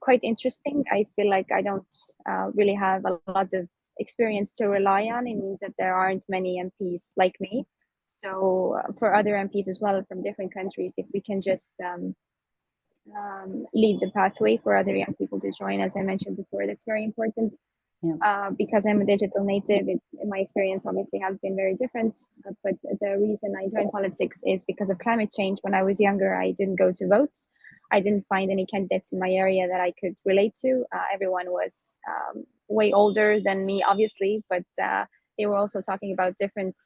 Speaker 3: quite interesting. I feel like I don't really have a lot of experience to rely on. It means that there aren't many MPs like me. So for other MPs as well from different countries, if we can just lead the pathway for other young people to join, as I mentioned before, that's very important. Yeah. Because I'm a digital native, my experience obviously has been very different. But the reason I joined politics is because of climate change. When I was younger, I didn't go to vote. I didn't find any candidates in my area that I could relate to. Everyone was way older than me, obviously, but they were also talking about different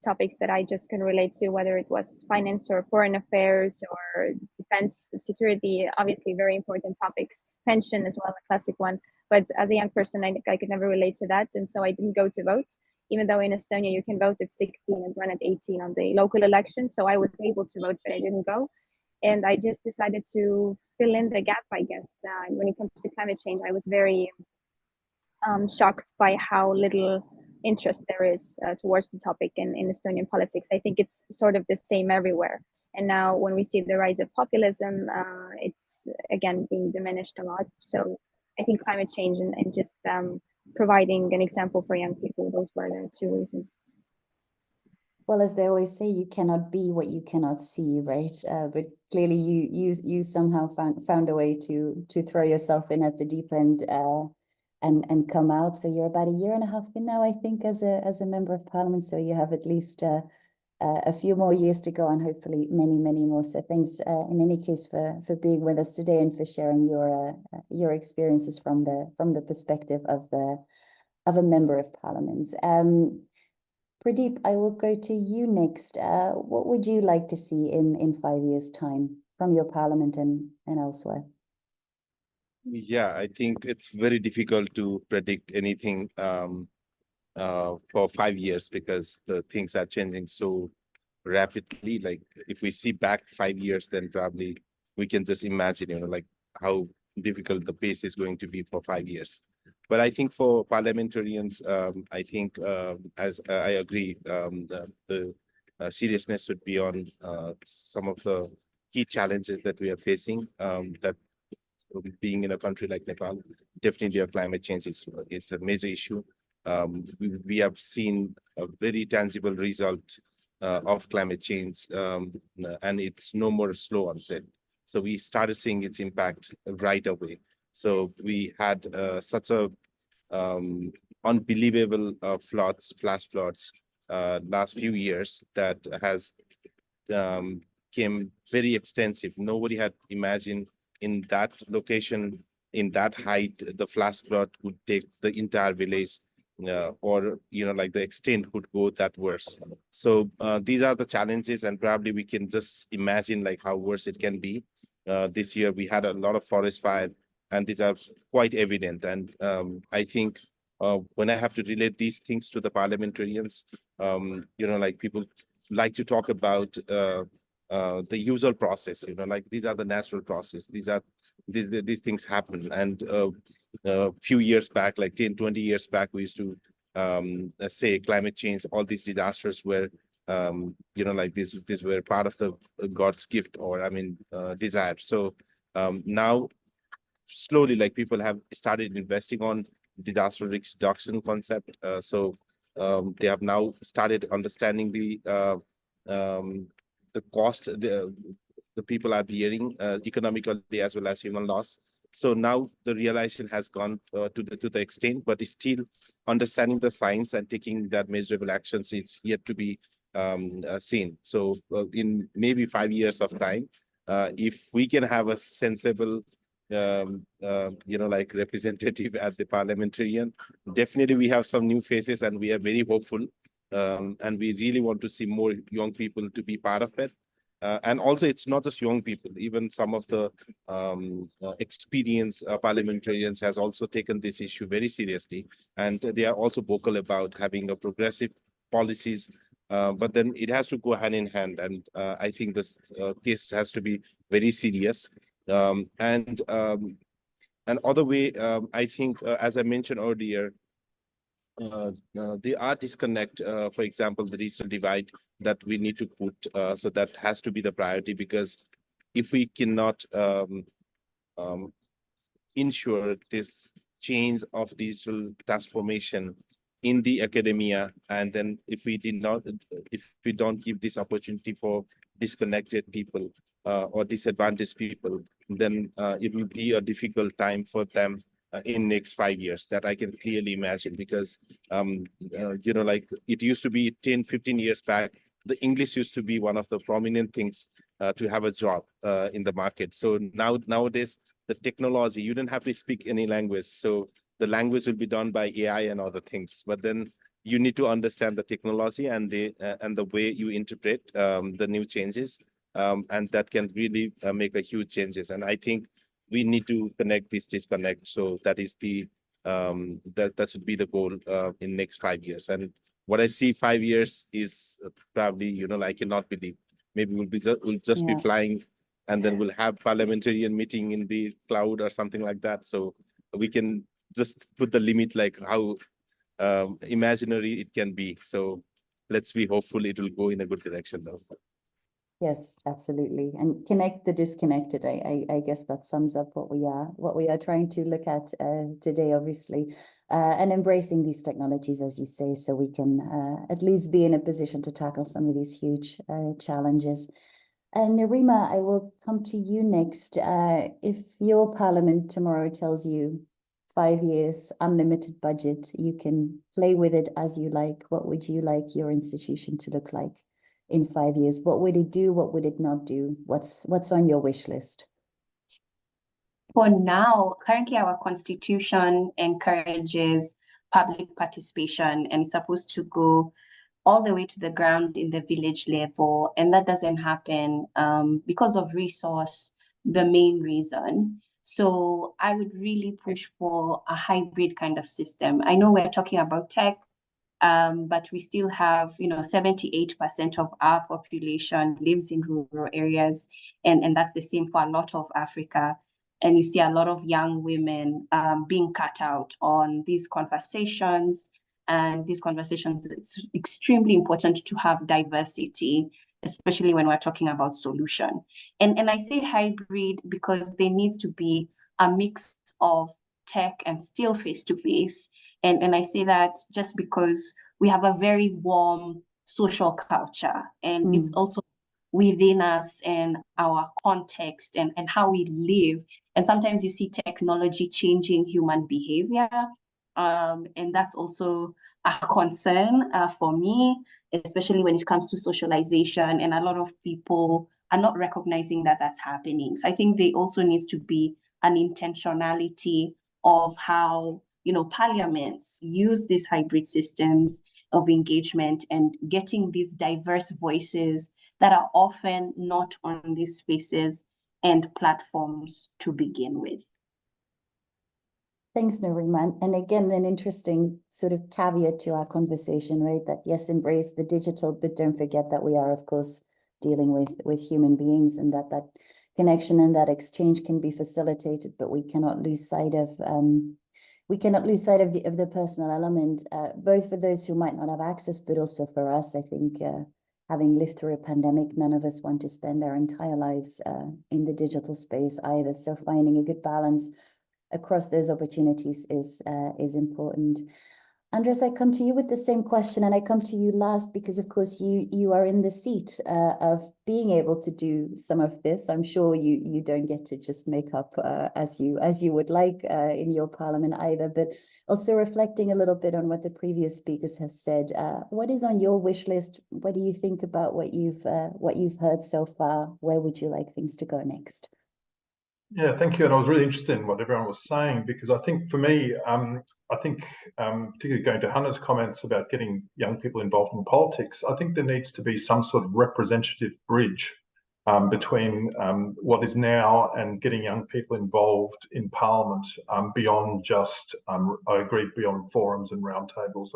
Speaker 3: topics that I just can relate to, whether it was finance or foreign affairs or defense, security, obviously very important topics, pension as well, a classic one. But as a young person, I could never relate to that. And so I didn't go to vote, even though in Estonia, you can vote at 16 and run at 18 on the local elections. So I was able to vote, but I didn't go. And I just decided to fill in the gap, I guess. When it comes to climate change, I was very shocked by how little interest there is towards the topic in Estonian politics. I think it's sort of the same everywhere. And now when we see the rise of populism, it's again being diminished a lot. So I think climate change and just providing an example for young people, those were the two reasons.
Speaker 2: Well, as they always say, you cannot be what you cannot see, right? But clearly you somehow found a way to throw yourself in at the deep end and come out. So you're about a year and a half in now, I think, as a member of parliament. So you have at least a few more years to go, and hopefully many more. So thanks in any case for being with us today and for sharing your experiences from the perspective of a member of parliament. Pradip, I will go to you next. What would you like to see in 5 years' time from your parliament and elsewhere?
Speaker 4: Yeah, I think it's very difficult to predict anything for 5 years because the things are changing so rapidly. Like if we see back 5 years, then probably we can just imagine, like how difficult the pace is going to be for 5 years. But I think for parliamentarians, I think as I agree, the seriousness should be on some of the key challenges that we are facing. That being in a country like Nepal, definitely climate change is a major issue. We have seen a very tangible result of climate change, and it's no more slow onset. So we started seeing its impact right away. So we had such a unbelievable flash floods last few years that has came very extensive. Nobody had imagined in that location, in that height, the flash flood would take the entire village or like the extent would go that worse. So these are the challenges, and probably we can just imagine like how worse it can be. This year we had a lot of forest fire, and these are quite evident. And I think when I have to relate these things to the parliamentarians, like people like to talk about the usual process, like these are the natural process. These things happen. And a few years back, like 10, 20 years back, we used to say climate change, all these disasters were, like these were part of the God's gift, or desire. So now slowly, like people have started investing on disaster risk reduction concept. So they have now started understanding the cost the people are bearing economically as well as human loss. So now the realization has gone to the extent, but still understanding the science and taking that measurable actions is yet to be seen. So in maybe 5 years of time, if we can have a sensible like representative at the parliamentarian, definitely we have some new faces, and we are very hopeful, and we really want to see more young people to be part of it. And also, it's not just young people, even some of the experienced parliamentarians has also taken this issue very seriously, and they are also vocal about having a progressive policies, but then it has to go hand in hand. And I think this case has to be very serious. And other way, I think, as I mentioned earlier, there are disconnect, for example, the digital divide that we need to put, so that has to be the priority, because if we cannot ensure this change of digital transformation in the academia, and then if we don't give this opportunity for disconnected people or disadvantaged people, then it will be a difficult time for them in next 5 years, that I can clearly imagine. Because like it used to be 10, 15 years back, the English used to be one of the prominent things to have a job in the market. So nowadays, the technology, you don't have to speak any language. So the language will be done by AI and other things. But then you need to understand the technology and the way you interpret the new changes. And that can really make a huge changes. And I think we need to connect this disconnect. So that is the that should be the goal in next 5 years. And what I see 5 years is probably, I cannot believe. Maybe we'll just be flying, and then we'll have parliamentarian meeting in the cloud or something like that. So we can just put the limit, like how imaginary it can be. So let's be hopeful it will go in a good direction, though.
Speaker 2: Yes, absolutely. And connect the disconnected. I guess that sums up what we are trying to look at today, obviously, and embracing these technologies, as you say, so we can at least be in a position to tackle some of these huge challenges. And Nerima, I will come to you next. If your parliament tomorrow tells you 5 years, unlimited budget, you can play with it as you like, what would you like your institution to look like in 5 years? What would it do? What would it not do? What's on your wish list?
Speaker 6: For now, currently our constitution encourages public participation, and it's supposed to go all the way to the ground in the village level. And that doesn't happen because of resource, the main reason. So I would really push for a hybrid kind of system. I know we're talking about tech, but we still have, 78% of our population lives in rural areas. And that's the same for a lot of Africa. And you see a lot of young women being cut out on these conversations. And these conversations, it's extremely important to have diversity, especially when we're talking about solution. And I say hybrid because there needs to be a mix of tech and still face-to-face. And I say that just because we have a very warm social culture, and it's also within us and our context and how we live. And sometimes you see technology changing human behavior. And that's also a concern for me, especially when it comes to socialization. And a lot of people are not recognizing that that's happening. So I think there also needs to be an intentionality of how parliaments use these hybrid systems of engagement and getting these diverse voices that are often not on these spaces and platforms to begin with.
Speaker 2: Thanks, Nerima. And again, an interesting sort of caveat to our conversation, right? That yes, embrace the digital, but don't forget that we are, of course, dealing with human beings, and that connection and that exchange can be facilitated, but we cannot lose sight of the personal element, both for those who might not have access, but also for us. I think having lived through a pandemic, none of us want to spend our entire lives in the digital space either. So finding a good balance across those opportunities is important. Andres, I come to you with the same question, and I come to you last because, of course, you are in the seat of being able to do some of this. I'm sure you don't get to just make up as you would like in your parliament either, but also reflecting a little bit on what the previous speakers have said. What is on your wish list? What do you think about what you've heard so far? Where would you like things to go next?
Speaker 5: Yeah, thank you. And I was really interested in what everyone was saying, because I think for me, particularly going to Hanah's comments about getting young people involved in politics, I think there needs to be some sort of representative bridge between what is now and getting young people involved in Parliament beyond just, I agree, beyond forums and roundtables.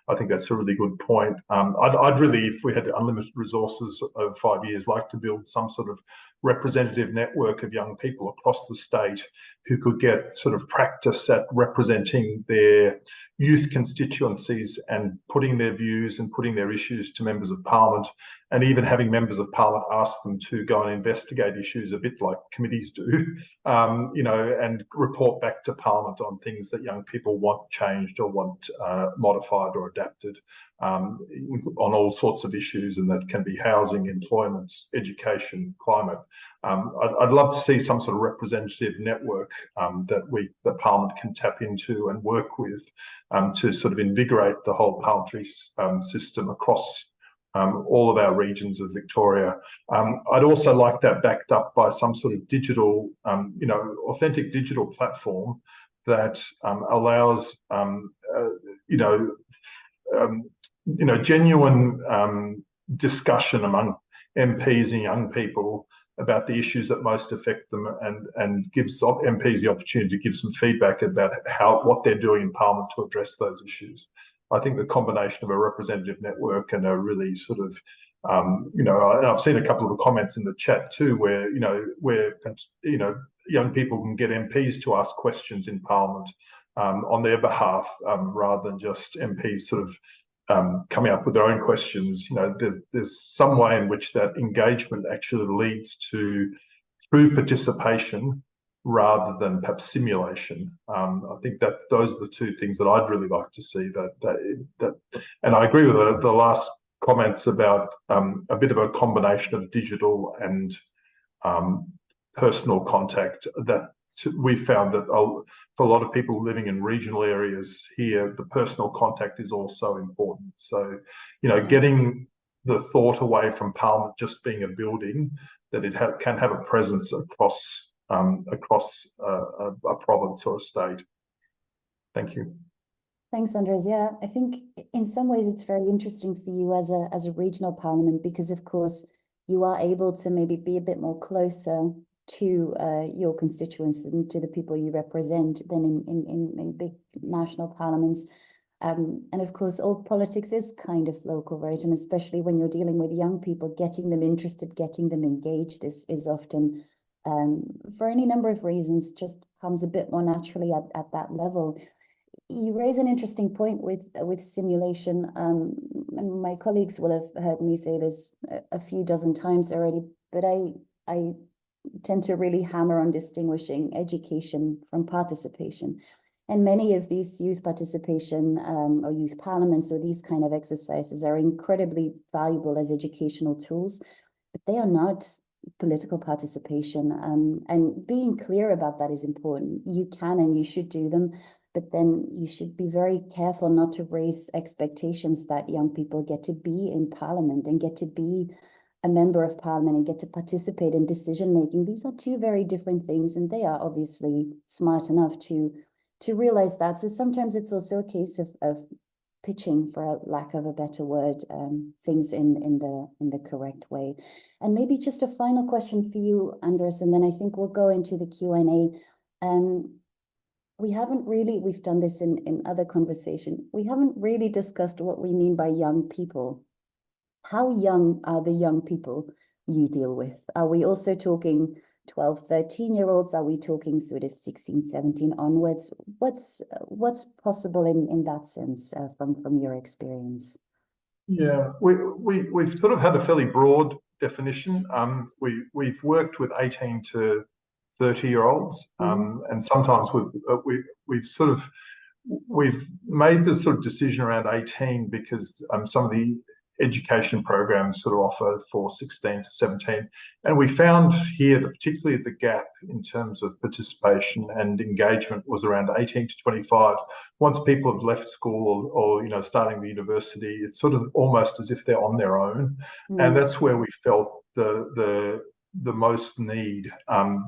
Speaker 5: I think that's a really good point. I'd really, if we had unlimited resources over 5 years, like to build some sort of representative network of young people across the state who could get sort of practice at representing their youth constituencies and putting their views and putting their issues to members of Parliament, and even having members of Parliament ask them to go and investigate issues a bit like committees do, and report back to Parliament on things that young people want changed or want modified or adapted on all sorts of issues, and that can be housing, employment, education, climate. I'd love to see some sort of representative network that Parliament can tap into and work with to sort of invigorate the whole parliamentary system across all of our regions of Victoria. I'd also like that backed up by some sort of digital, authentic digital platform that allows, genuine discussion among MPs and young people about the issues that most affect them, and gives MPs the opportunity to give some feedback about what they're doing in Parliament to address those issues. I think the combination of a representative network and a really sort of, and I've seen a couple of the comments in the chat too, where perhaps, young people can get MPs to ask questions in Parliament on their behalf, rather than just MPs sort of coming up with their own questions. There's some way in which that engagement actually leads to true participation rather than perhaps simulation. I think that those are the two things that I'd really like to see. And I agree with the last comments about a bit of a combination of digital and personal contact. That we found that for a lot of people living in regional areas here, the personal contact is also important. So, getting the thought away from Parliament just being a building, that it can have a presence across a province or a state. Thank you.
Speaker 2: Thanks, Andres. Yeah, I think in some ways it's very interesting for you as a regional parliament, because of course you are able to maybe be a bit more closer to your constituents and to the people you represent than in big national parliaments. And of course, all politics is kind of local, right? And especially when you're dealing with young people, getting them interested, getting them engaged is often, for any number of reasons, just comes a bit more naturally at that level. You raise an interesting point with simulation, and my colleagues will have heard me say this a few dozen times already, but I tend to really hammer on distinguishing education from participation. And many of these youth participation or youth parliaments or these kind of exercises are incredibly valuable as educational tools, but they are not political participation. And being clear about that is important. You can and you should do them, but then you should be very careful not to raise expectations that young people get to be in Parliament and get to be a member of Parliament and get to participate in decision making. These are two very different things, and they are obviously smart enough to to realize that. So sometimes it's also a case of pitching, for a lack of a better word, things in the correct way. And maybe just a final question for you, Andres, and then I think we'll go into the Q&A. We've done this in other conversation. We haven't really discussed what we mean by young people. How young are the young people you deal with? Are we also talking 12, 13-year-olds? Are we talking sort of 16, 17 onwards? What's possible in that sense from your experience?
Speaker 5: Yeah, we've sort of had a fairly broad definition. We've worked with 18 to 30-year-olds, and sometimes we've made this sort of decision around 18 because some of the education programs sort of offer for 16 to 17. And we found here that particularly the gap in terms of participation and engagement was around 18 to 25. Once people have left school or you know, starting the university, it's sort of almost as if they're on their own. And that's where we felt the most need,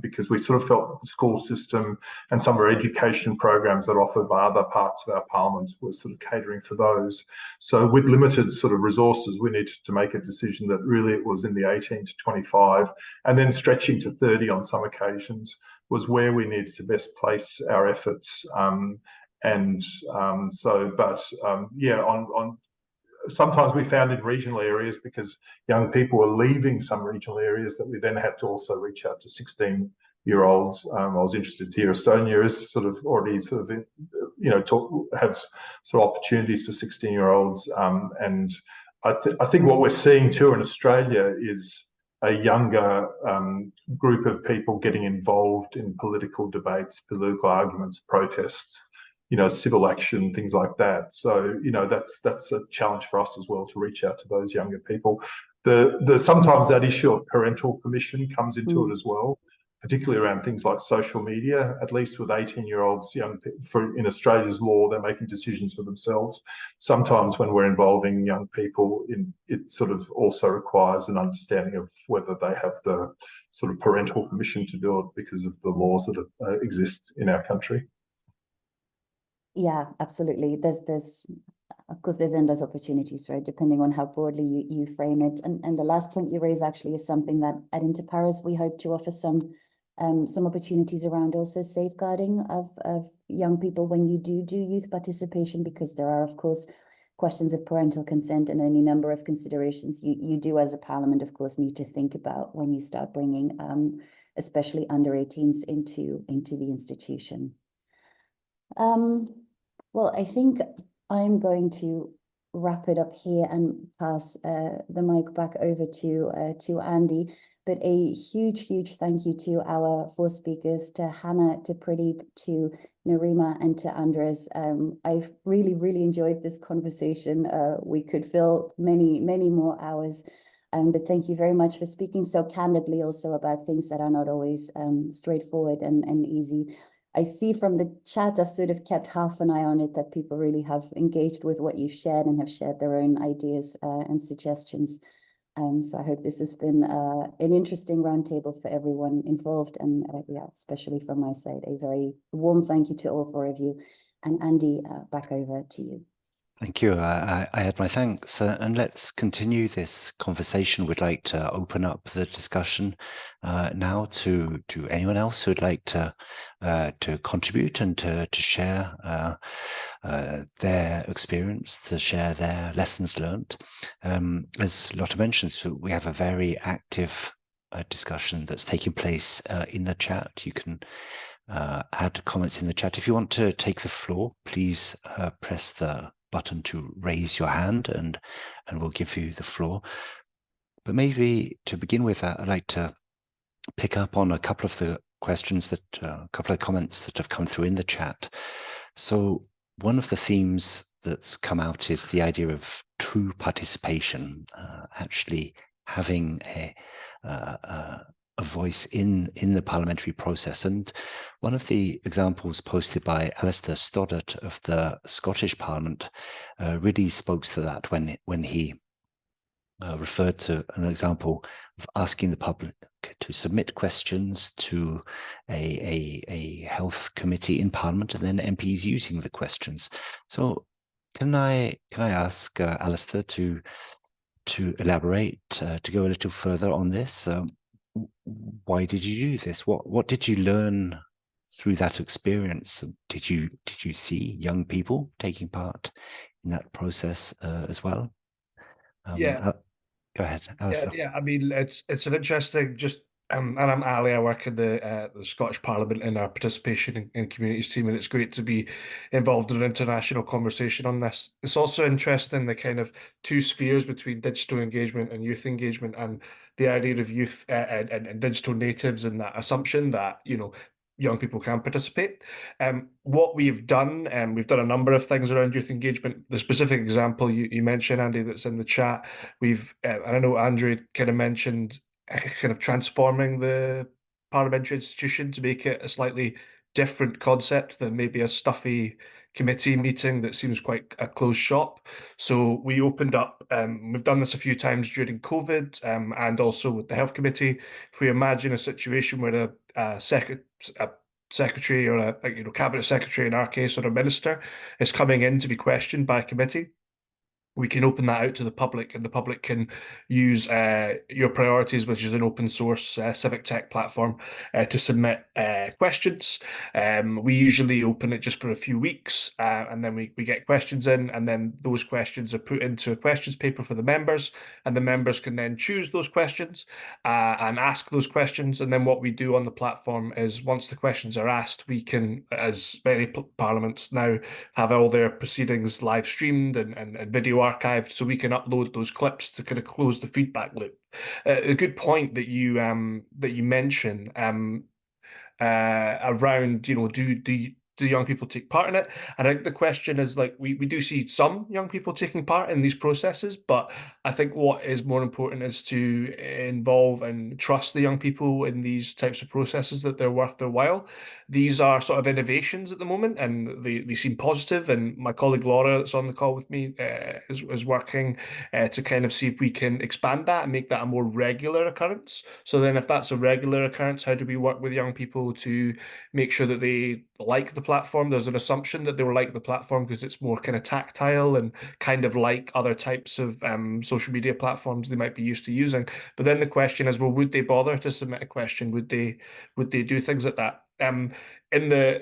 Speaker 5: because we sort of felt the school system and some of our education programs that are offered by other parts of our parliament were sort of catering for those. So with limited sort of resources, we needed to make a decision that really it was in the 18 to 25 and then stretching to 30 on some occasions was where we needed to best place our efforts. Sometimes we found in regional areas, because young people were leaving some regional areas, that we then had to also reach out to 16-year-olds. I was interested to hear Estonia is sort of already sort of, you know, has sort of opportunities for 16-year-olds. And I think what we're seeing too in Australia is a younger group of people getting involved in political debates, political arguments, protests, you know, civil action, things like that. So, you know, that's a challenge for us as well, to reach out to those younger people. Sometimes that issue of parental permission comes into it as well, particularly around things like social media. At least with 18-year-olds, in Australia's law, they're making decisions for themselves. Sometimes when we're involving young people, it sort of also requires an understanding of whether they have the sort of parental permission to do it because of the laws that exist in our country.
Speaker 2: Yeah, absolutely. Of course, there's endless opportunities, right? Depending on how broadly you frame it. And the last point you raise actually is something that at Inter Pares we hope to offer some opportunities around also safeguarding of young people when you do youth participation, because there are, of course, questions of parental consent and any number of considerations you do as a parliament, of course, need to think about when you start bringing especially under 18s into the institution. Well, I think I'm going to wrap it up here and pass the mic back over to Andy. But a huge thank you to our four speakers, to Hanah, to Pradip, to Nerima, and to Andres. I've really enjoyed this conversation. We could fill many more hours. But thank you very much for speaking so candidly also about things that are not always straightforward and easy. I see from the chat, I've sort of kept half an eye on it, that people really have engaged with what you've shared and have shared their own ideas and suggestions. So I hope this has been an interesting roundtable for everyone involved. And yeah, especially from my side, a very warm thank you to all four of you. And Andy, back over to you.
Speaker 1: Thank you. I had my thanks, and let's continue this conversation. We'd like to open up the discussion now to anyone else who would like to contribute and to share their experience, to share their lessons learned. As Lotte mentions, we have a very active discussion that's taking place in the chat. You can add comments in the chat. If you want to take the floor, please press the button to raise your hand and we'll give you the floor. But maybe to begin with, I'd like to pick up on a couple of the questions that, a couple of comments that have come through in the chat. So one of the themes that's come out is the idea of true participation, actually having a voice in the parliamentary process. And one of the examples posted by Alistair Stoddart of the Scottish Parliament really spoke to that when he referred to an example of asking the public to submit questions to a health committee in Parliament, and then MPs using the questions. So can I ask Alistair to elaborate, to go a little further on this? Why did you do this? What did you learn through that experience? Did you see young people taking part in that process as well?
Speaker 7: Yeah.
Speaker 1: Go ahead, Alistair.
Speaker 7: Yeah. I mean, it's an interesting and I'm Ali. I work in the Scottish Parliament in our participation in communities team, and it's great to be involved in an international conversation on this. It's also interesting the kind of two spheres between digital engagement and youth engagement, and the idea of youth and digital natives, and that assumption that young people can participate. What we've done a number of things around youth engagement. The specific example you mentioned, Andy, that's in the chat, and I know Andrew kind of mentioned kind of transforming the parliamentary institution to make it a slightly different concept than maybe a stuffy committee meeting that seems quite a closed shop. So we opened up, we've done this a few times during COVID, and also with the health committee. If we imagine a situation where a secretary or a cabinet secretary in our case, or a minister, is coming in to be questioned by a committee, we can open that out to the public, and the public can use Your Priorities, which is an open source civic tech platform, to submit questions. We usually open it just for a few weeks, and then we get questions in, and then those questions are put into a questions paper for the members, and the members can then choose those questions and ask those questions. And then what we do on the platform is, once the questions are asked, we can, as many parliaments now have all their proceedings live streamed and video archived, so we can upload those clips to kind of close the feedback loop. A good point that you mentioned around, do young people take part in it? And I think the question is, like, we do see some young people taking part in these processes, but I think what is more important is to involve and trust the young people in these types of processes, that they're worth their while. These are sort of innovations at the moment, and they seem positive. And my colleague Laura, that's on the call with me, is working to kind of see if we can expand that and make that a more regular occurrence. So then, if that's a regular occurrence, how do we work with young people to make sure that they like the platform? There's an assumption that they will like the platform because it's more kind of tactile and kind of like other types of social media platforms they might be used to using. But then the question is, well, would they bother to submit a question? Would they do things like that?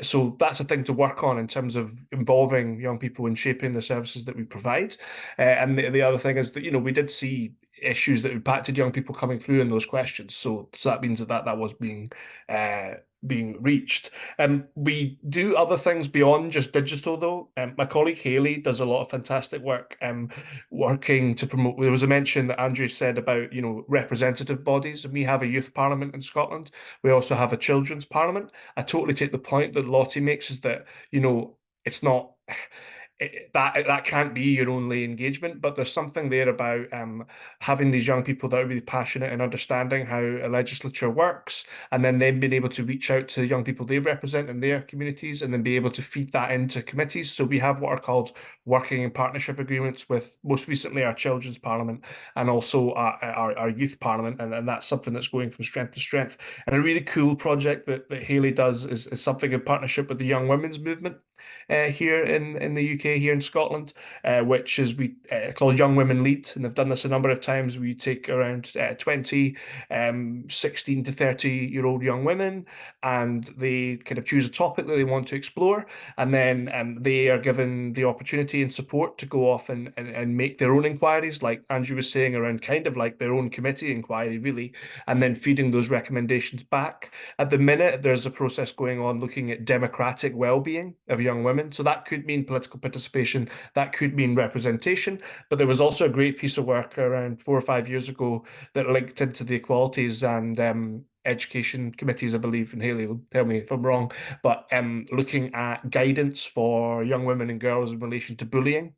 Speaker 7: So that's a thing to work on in terms of involving young people in shaping the services that we provide. And the other thing is that, we did see issues that impacted young people coming through in those questions. So that means that was being reached. We do other things beyond just digital, though. My colleague Haley does a lot of fantastic work working to promote. There was a mention that Andrew said about representative bodies, and we have a youth parliament in Scotland. We also have a children's parliament. I totally take the point that Lottie makes, is that it's not that can't be your only engagement, but there's something there about having these young people that are really passionate and understanding how a legislature works, and then them being able to reach out to young people they represent in their communities, and then be able to feed that into committees. So we have what are called working and partnership agreements with, most recently, our children's parliament, and also our youth parliament, and that's something that's going from strength to strength. And a really cool project that Haley does is something in partnership with the Young Women's Movement here in the UK, here in Scotland, which is called Young Women Lead, and they've done this a number of times. We take around 20 16 to 30-year-old young women, and they kind of choose a topic that they want to explore, and then they are given the opportunity and support to go off and make their own inquiries, like Andrew was saying, around kind of like their own committee inquiry, really, and then feeding those recommendations back. At the minute, there's a process going on looking at democratic well-being of young women. So that could mean political participation, that could mean representation. But there was also a great piece of work around 4 or 5 years ago that linked into the equalities and education committees, I believe, and Haley will tell me if I'm wrong, but looking at guidance for young women and girls in relation to bullying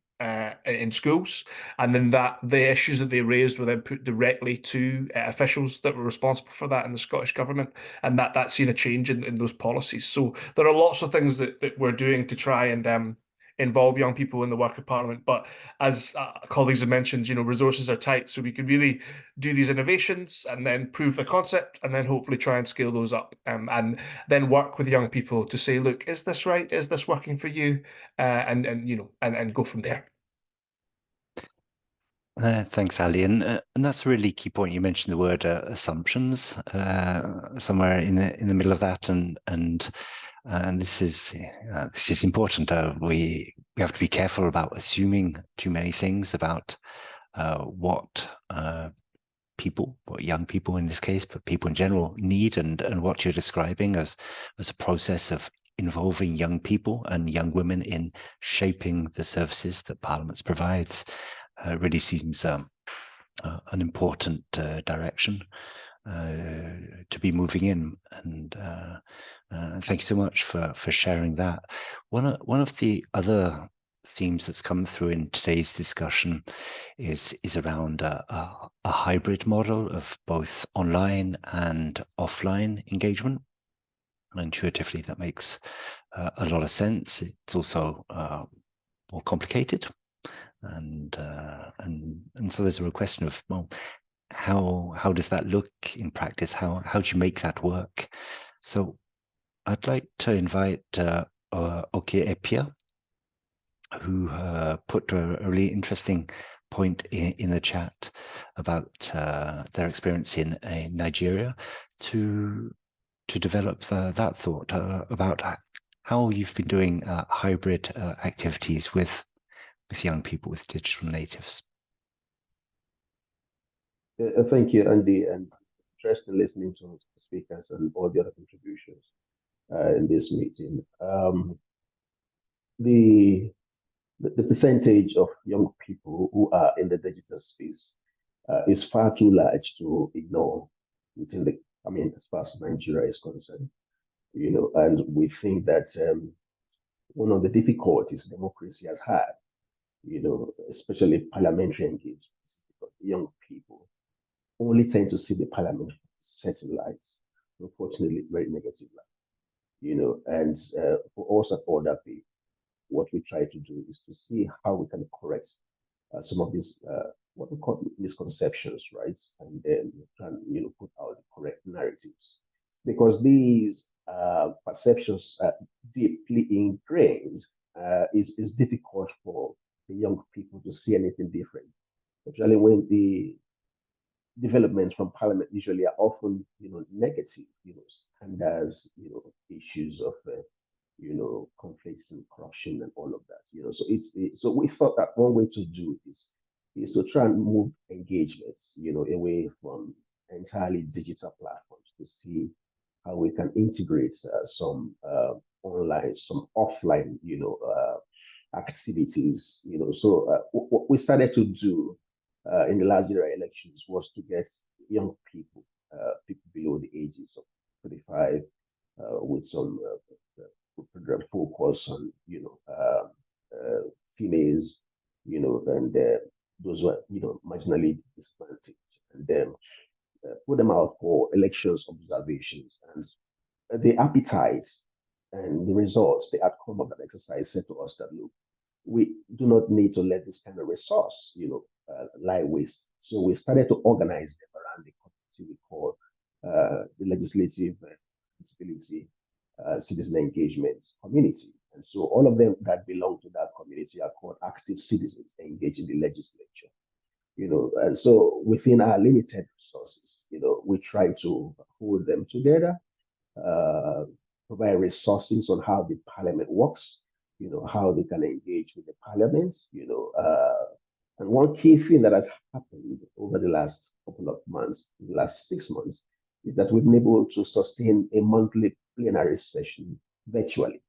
Speaker 7: in schools, and then the issues that they raised were then put directly to officials that were responsible for that in the Scottish Government, and that's seen a change in those policies. So there are lots of things that we're doing to try and involve young people in the work of Parliament. But as colleagues have mentioned, resources are tight, so we can really do these innovations and then prove the concept and then hopefully try and scale those up, and then work with young people to say, look, is this right? Is this working for you? And go from there.
Speaker 1: Thanks, Ali, and that's a really key point. You mentioned the word assumptions somewhere in the middle of that, and this is important. We have to be careful about assuming too many things about what young people in this case, but people in general need, and what you're describing as a process of involving young people and young women in shaping the services that Parliament provides. Really seems an important direction to be moving in, and thank you so much for sharing that. One of the other themes that's come through in today's discussion is around a hybrid model of both online and offline engagement. Intuitively, that makes a lot of sense. It's also more complicated. And so there's a real question of, well, how does that look in practice? How do you make that work? So I'd like to invite Oke Epia, who put a really interesting point in the chat about their experience in Nigeria, to develop that thought about how you've been doing hybrid activities with young people, with digital natives.
Speaker 8: Thank you, Andy, and interesting listening to the speakers and all the other contributions in this meeting. The percentage of young people who are in the digital space is far too large to ignore within as far as Nigeria is concerned. And we think that one of the difficulties democracy has had, especially parliamentary engagement, because young people only tend to see the parliament certain lights, unfortunately, very negative light. And for us at Order P, what we try to do is to see how we can correct some of these what we call misconceptions, right? And then try and put out the correct narratives, because these perceptions are deeply ingrained. Is difficult for the young people to see anything different, especially when the developments from Parliament usually are often negative, standards, issues of conflicts and corruption and all of that. So so we thought that one way to do this is to try and move engagements, away from entirely digital platforms, to see how we can integrate some online, some offline, activities. So what we started to do in the last general elections was to get young people, people below the ages of 35, with some focus on females, and those who are marginally disadvantaged, and then put them out for elections observations. And the appetite and the results, the outcome of that exercise said to us that, look, we do not need to let this kind of resource lie waste. So we started to organize them around the community we call the Legislative Accountability Citizen Engagement Community. And so all of them that belong to that community are called active citizens engaged in the legislature. And so within our limited resources, we try to hold them together, provide resources on how the parliament works, how they can engage with the parliament, and one key thing that has happened over the last couple of months, the last 6 months, is that we've been able to sustain a monthly plenary session virtually.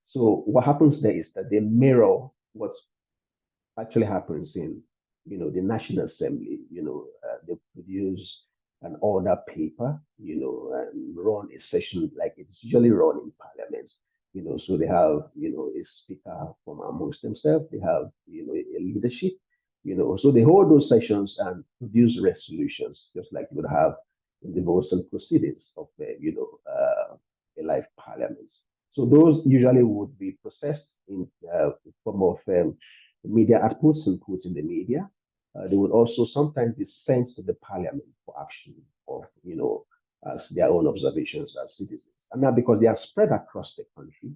Speaker 8: So what happens there is that they mirror what actually happens in, the National Assembly. They produce an order paper, and run a session like it's usually run in Parliament. So they have, a speaker from amongst themselves. They have, a leadership. So they hold those sessions and produce resolutions, just like you would have in the votes and proceedings of, a live Parliament. So those usually would be processed in form form of media outputs and put in the media. They would also sometimes be sent to the parliament for action of, as their own observations as citizens. And now because they are spread across the country,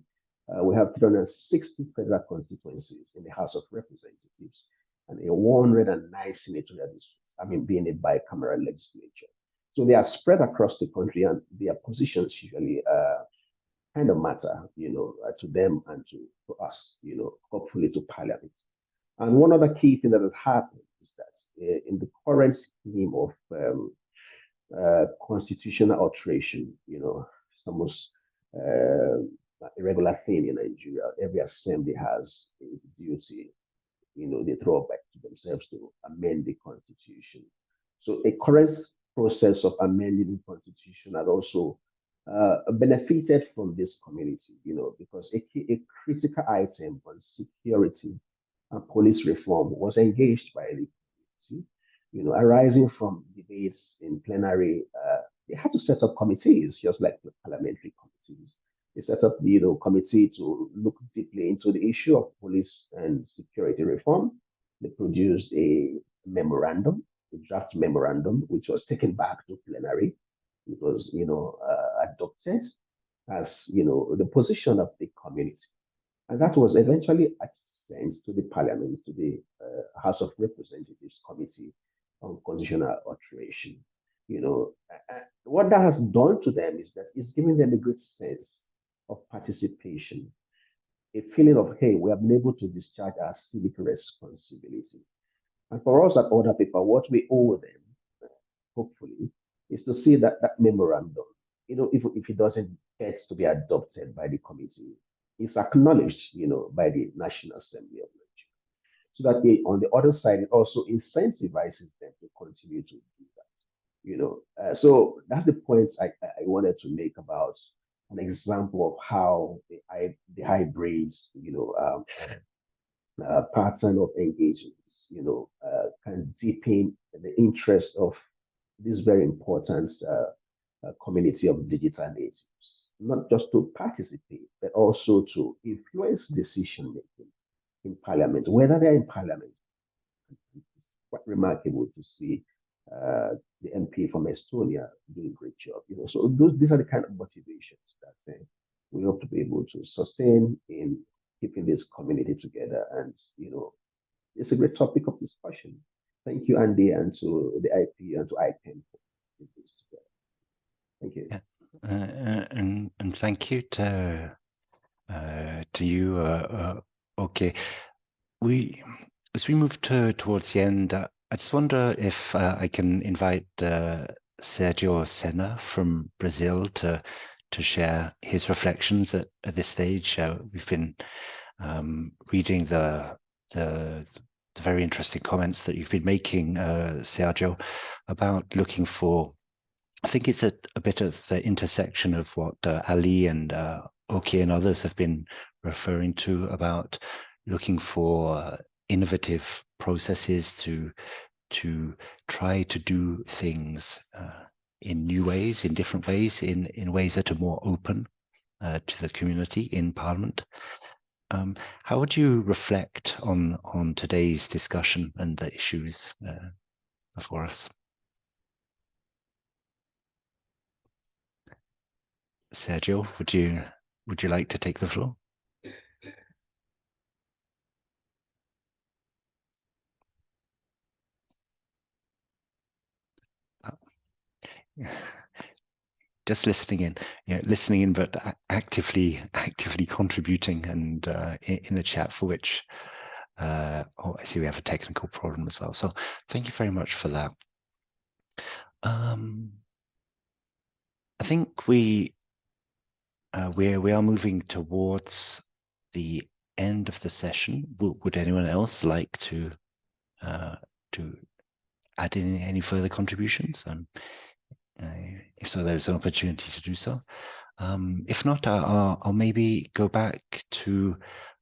Speaker 8: we have 360 federal constituencies in the House of Representatives and a 109 senatorial districts, being a bicameral legislature. So they are spread across the country and their positions usually kind of matter, to them and to us, hopefully to parliament. And one other key thing that has happened is that in the current scheme of constitutional alteration, it's almost a regular thing in Nigeria. Every assembly has a duty, they throw back to themselves to amend the constitution. So a current process of amending the constitution has also benefited from this community, because a critical item on security and police reform was engaged by the community, arising from debates in plenary. They had to set up committees, just like the parliamentary committees. They set up the committee to look deeply into the issue of police and security reform. They produced a memorandum, a draft memorandum, which was taken back to plenary. It was, adopted as, the position of the community. And that was eventually sent to the parliament, to the House of Representatives Committee on Constitutional Alteration. What that has done to them is that it's giving them a good sense of participation, a feeling of, hey, we have been able to discharge our civic responsibility. And for us at other people, what we owe them, hopefully, is to see that memorandum, if it doesn't get to be adopted by the committee, is acknowledged, by the National Assembly of Nigeria. So that on the other side, it also incentivizes them to continue to do that. So that's the point I wanted to make about an example of how the hybrid, pattern of engagements, can deepen the interest of this very important community of digital natives, not just to participate, but also to influence decision making in parliament, whether they're in parliament. It's quite remarkable to see the MP from Estonia doing a great job. So these are the kind of motivations that we hope to be able to sustain in keeping this community together. And it's a great topic of discussion. Thank you, Andy, and to the IP and to IPEN for this together. Thank you.
Speaker 1: Yeah. And thank you to you. Okay, as we move towards the end, I just wonder if I can invite Sergio Sena from Brazil to share his reflections at this stage. We've been reading the very interesting comments that you've been making, Sergio, about looking for, I think it's a bit of the intersection of what Ali and Oki and others have been referring to about looking for innovative processes to try to do things in new ways, in different ways, in ways that are more open to the community in Parliament. How would you reflect on today's discussion and the issues before us? Sergio, would you like to take the floor? Just listening in, but actively contributing, and in the chat, for which I see we have a technical problem as well. So thank you very much for that. I think we are moving towards the end of the session. Would anyone else like to add in any further contributions? If so, there's an opportunity to do so. If not, I'll maybe go back to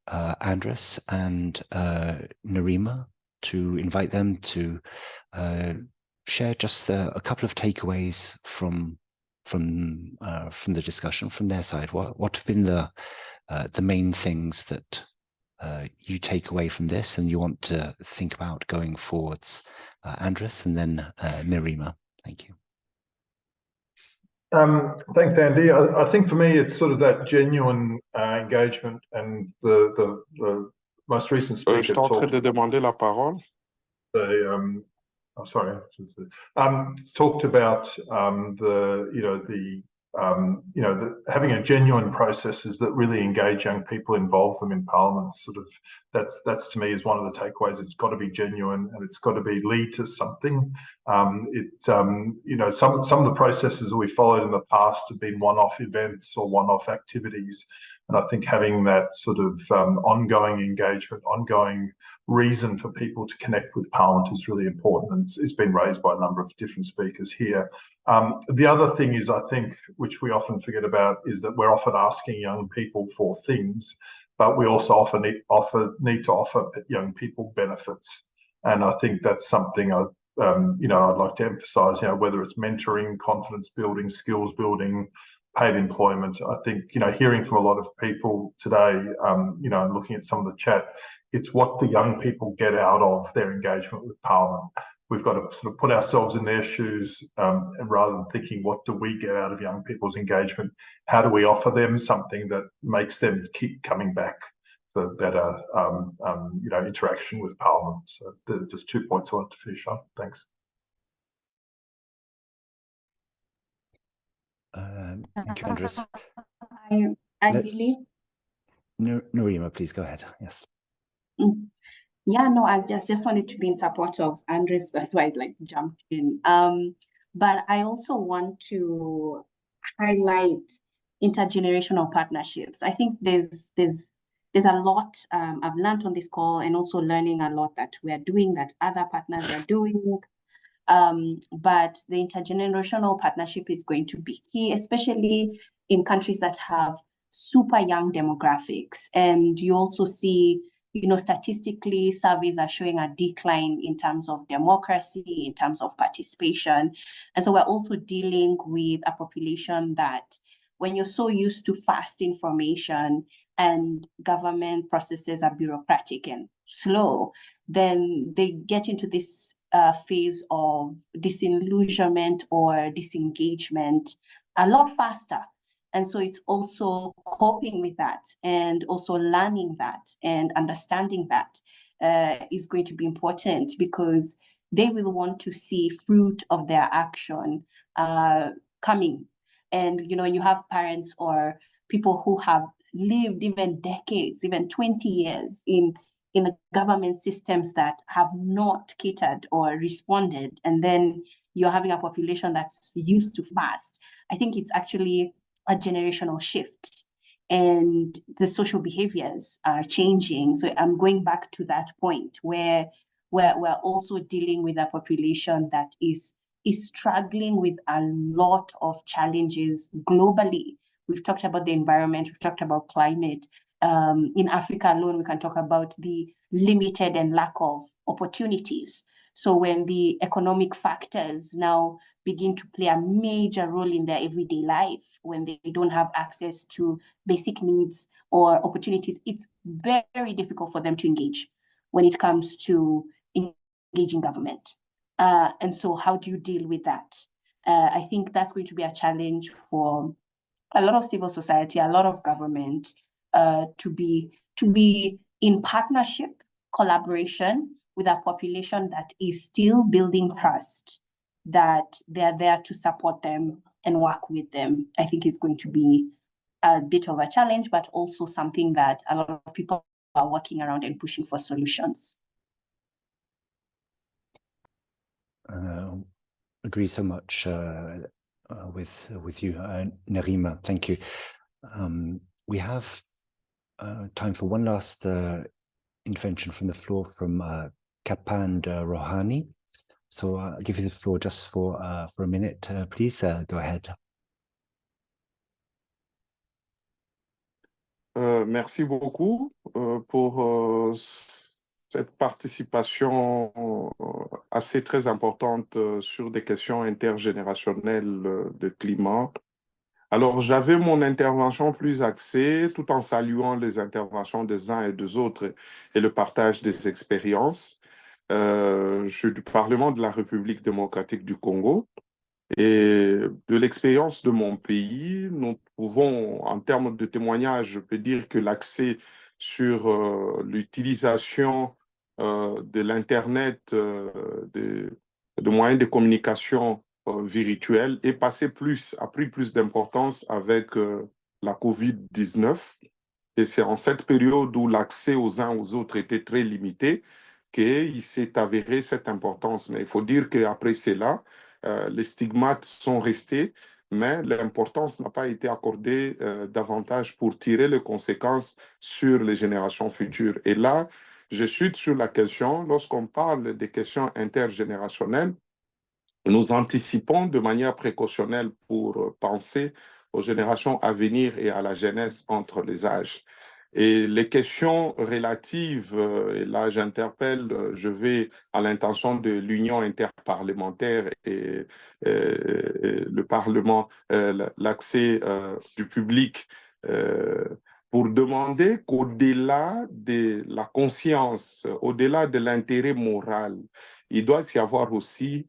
Speaker 1: Andres and Nerima to invite them to share just a couple of takeaways from the discussion from their side. What have been the main things that you take away from this and you want to think about going forwards. Andres, and then Nerima. Thank you.
Speaker 5: Thanks, Andy. I think for me, it's sort of that genuine engagement, and the most recent speaker
Speaker 9: Je suis en train de demander la parole.
Speaker 5: Talked about having a genuine processes that really engage young people, involve them in Parliament. Sort of that's to me is one of the takeaways. It's got to be genuine and it's got to be lead to something. Some of the processes that we followed in the past have been one-off events or one-off activities. And I think having that sort of ongoing engagement, ongoing reason for people to connect with Parliament is really important, and it's been raised by a number of different speakers here. The other thing is, I think, which we often forget about, is that we're often asking young people for things, but we also often need to offer young people benefits. And I think that's something I'd like to emphasise. Whether it's mentoring, confidence building, skills building, paid employment. I think, hearing from a lot of people today, and looking at some of the chat, it's what the young people get out of their engagement with Parliament. We've got to sort of put ourselves in their shoes, and rather than thinking, what do we get out of young people's engagement? How do we offer them something that makes them keep coming back for better, interaction with Parliament? So just 2 points I want to finish on. Thanks.
Speaker 1: Thank you, Andres.
Speaker 6: I believe.
Speaker 1: Nerima, please go ahead. Yes.
Speaker 6: Yeah, no, I just wanted to be in support of Andres. That's why I jumped in. But I also want to highlight intergenerational partnerships. I think there's a lot I've learned on this call, and also learning a lot that we are doing, that other partners are doing. But the intergenerational partnership is going to be key, especially in countries that have super young demographics. And you also see, statistically, surveys are showing a decline in terms of democracy, in terms of participation. And so we're also dealing with a population that, when you're so used to fast information and government processes are bureaucratic and slow, then they get into this phase of disillusionment or disengagement a lot faster. And so it's also coping with that, and also learning that and understanding that is going to be important, because they will want to see fruit of their action coming. And, when you have parents or people who have lived even decades, even 20 years in government systems that have not catered or responded, and then you're having a population that's used to fast, I think it's actually a generational shift, and the social behaviors are changing. So I'm going back to that point where we're also dealing with a population that is struggling with a lot of challenges globally. We've talked about the environment, we've talked about climate. In Africa alone, we can talk about the limited and lack of opportunities. So when the economic factors now begin to play a major role in their everyday life, when they don't have access to basic needs or opportunities, it's very difficult for them to engage when it comes to engaging government. And so how do you deal with that? I think that's going to be a challenge for a lot of civil society, a lot of government, to be in partnership, collaboration with a population that is still building trust, that they're there to support them and work with them. I think it's going to be a bit of a challenge, but also something that a lot of people are working around and pushing for solutions.
Speaker 1: Agree so much with you, Nerima. Thank you. We have time for one last intervention from the floor from Kapand Rohani. So I'll give you the floor just for a minute. Please go ahead.
Speaker 9: Merci beaucoup pour cette participation assez très importante sur des questions intergénérationnelles de climat. Alors, j'avais mon intervention plus axée, tout en saluant les interventions des uns et des autres et le partage des expériences. Je suis du Parlement de la République démocratique du Congo. Et de l'expérience de mon pays, nous pouvons, en termes de témoignages, je peux dire que l'accès sur l'utilisation de l'Internet, de moyens de communication virtuels a pris plus d'importance avec la COVID-19. Et c'est en cette période où l'accès aux uns aux autres était très limité qu'il s'est avéré cette importance. Mais il faut dire qu'après cela, les stigmates sont restés, mais l'importance n'a pas été accordée davantage pour tirer les conséquences sur les générations futures. Et là, je chute sur la question, lorsqu'on parle des questions intergénérationnelles, nous anticipons de manière précautionnelle pour penser aux générations à venir et à la jeunesse entre les âges. Et les questions relatives, et là j'interpelle, je vais à l'intention de l'Union interparlementaire et le Parlement, l'accès du public, pour demander qu'au-delà de la conscience, au-delà de l'intérêt moral, il doit y avoir aussi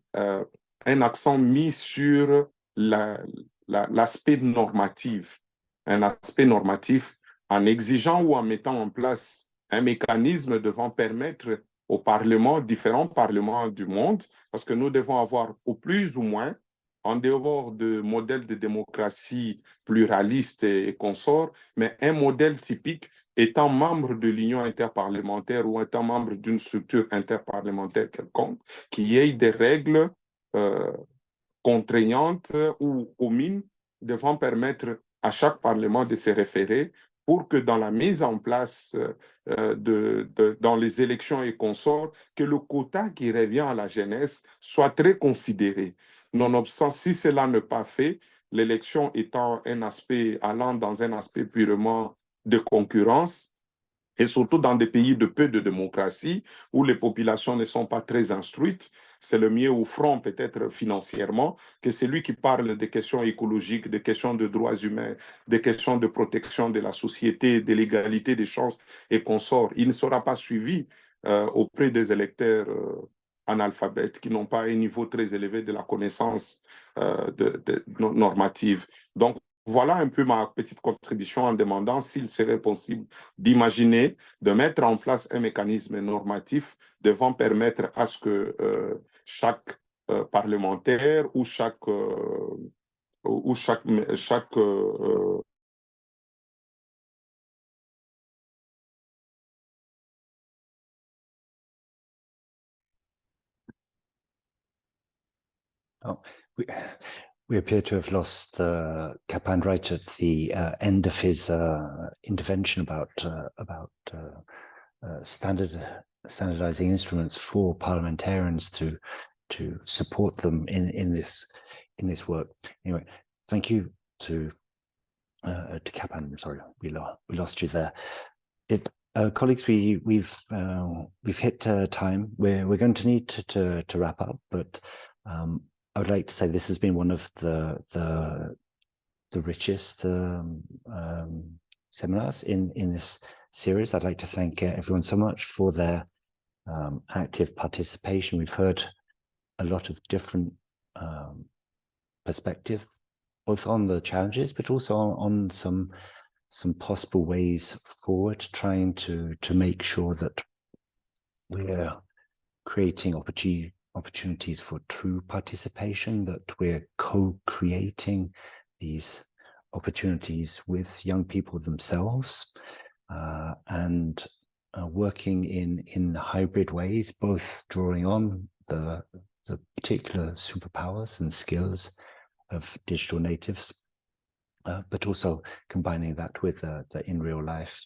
Speaker 9: un accent mis sur l'aspect normatif, un aspect normatif en exigeant ou en mettant en place un mécanisme devant permettre aux parlements, différents parlements du monde, parce que nous devons avoir au plus ou moins, en dehors de modèles de démocratie pluraliste et consorts, mais un modèle typique étant membre de l'Union interparlementaire ou étant membre d'une structure interparlementaire quelconque, qu'il y ait des règles contraignantes ou communes devant permettre à chaque Parlement de se référer pour que dans la mise en place dans les élections et consorts, que le quota qui revient à la jeunesse soit très considéré. Nonobstant, si cela n'est pas fait, l'élection étant un aspect, allant dans un aspect purement de concurrence, et surtout dans des pays de peu de démocratie, où les populations ne sont pas très instruites, c'est le mieux au front, peut-être financièrement, que celui qui parle des questions écologiques, des questions de droits humains, des questions de protection de la société, de l'égalité des chances et consorts. Il ne sera pas suivi auprès des électeurs analphabètes qui n'ont pas un niveau très élevé de la connaissance normative. Donc, voilà un peu ma petite contribution en demandant s'il serait possible d'imaginer, de mettre en place un mécanisme normatif devant permettre à ce que chaque parlementaire ou chaque
Speaker 1: Oh, we appear to have lost Kapan right at the end of his intervention about standardizing instruments for parliamentarians to support them in this work. Anyway, thank you to Kapan. Sorry, we lost you there. Colleagues, we've hit time. We're going to need to wrap up, but I would like to say this has been one of the richest seminars in this series. I'd like to thank everyone so much for their active participation. We've heard a lot of different perspectives, both on the challenges, but also on some possible ways forward, trying to make sure that we're creating opportunities for true participation, that we're co-creating these opportunities with young people themselves, and working in hybrid ways, both drawing on the particular superpowers and skills of digital natives, but also combining that with the in real life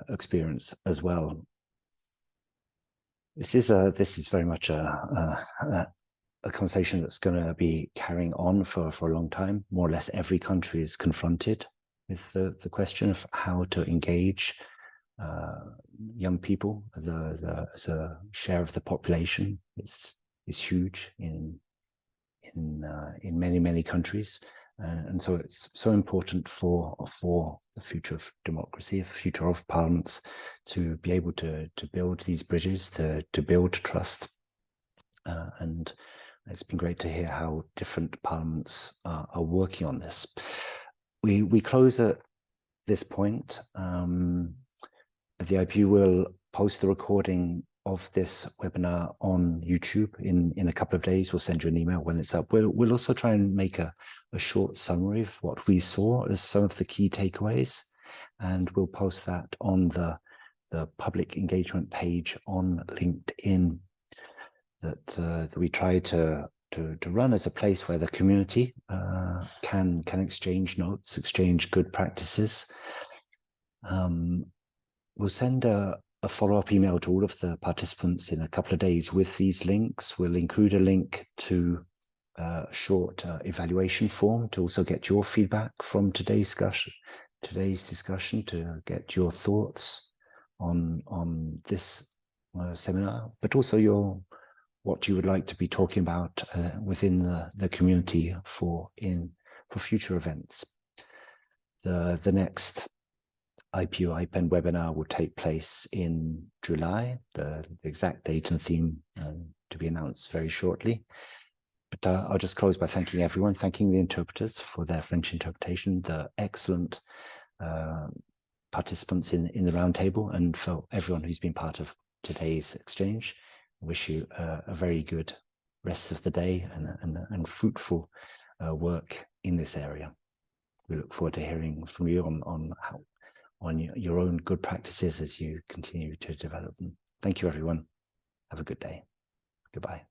Speaker 1: experience as well. This is very much a conversation that's going to be carrying on for a long time. More or less every country is confronted with the question of how to engage young people as a share of the population. Is huge in many countries. And so it's so important for the future of democracy, the future of parliaments, to be able to build these bridges, to build trust. And it's been great to hear how different parliaments are working on this. We close at this point. The IPU will post the recording of this webinar on YouTube in a couple of days. We'll send you an email when it's up. We'll also try and make a short summary of what we saw as some of the key takeaways, and we'll post that on the public engagement page on LinkedIn that we try to run as a place where the community can exchange notes, exchange good practices. We'll send a follow-up email to all of the participants in a couple of days with these links. We'll include a link to a short evaluation form to also get your feedback from today's discussion, to get your thoughts on this seminar, but also what you would like to be talking about within the community for future events. The next IPU IPEN webinar will take place in July. The exact date and theme to be announced very shortly. But I'll just close by thanking everyone, thanking the interpreters for their French interpretation, the excellent participants in the roundtable, and for everyone who's been part of today's exchange. I wish you a very good rest of the day and fruitful work in this area. We look forward to hearing from you on your own good practices as you continue to develop them. Thank you, everyone. Have a good day. Goodbye.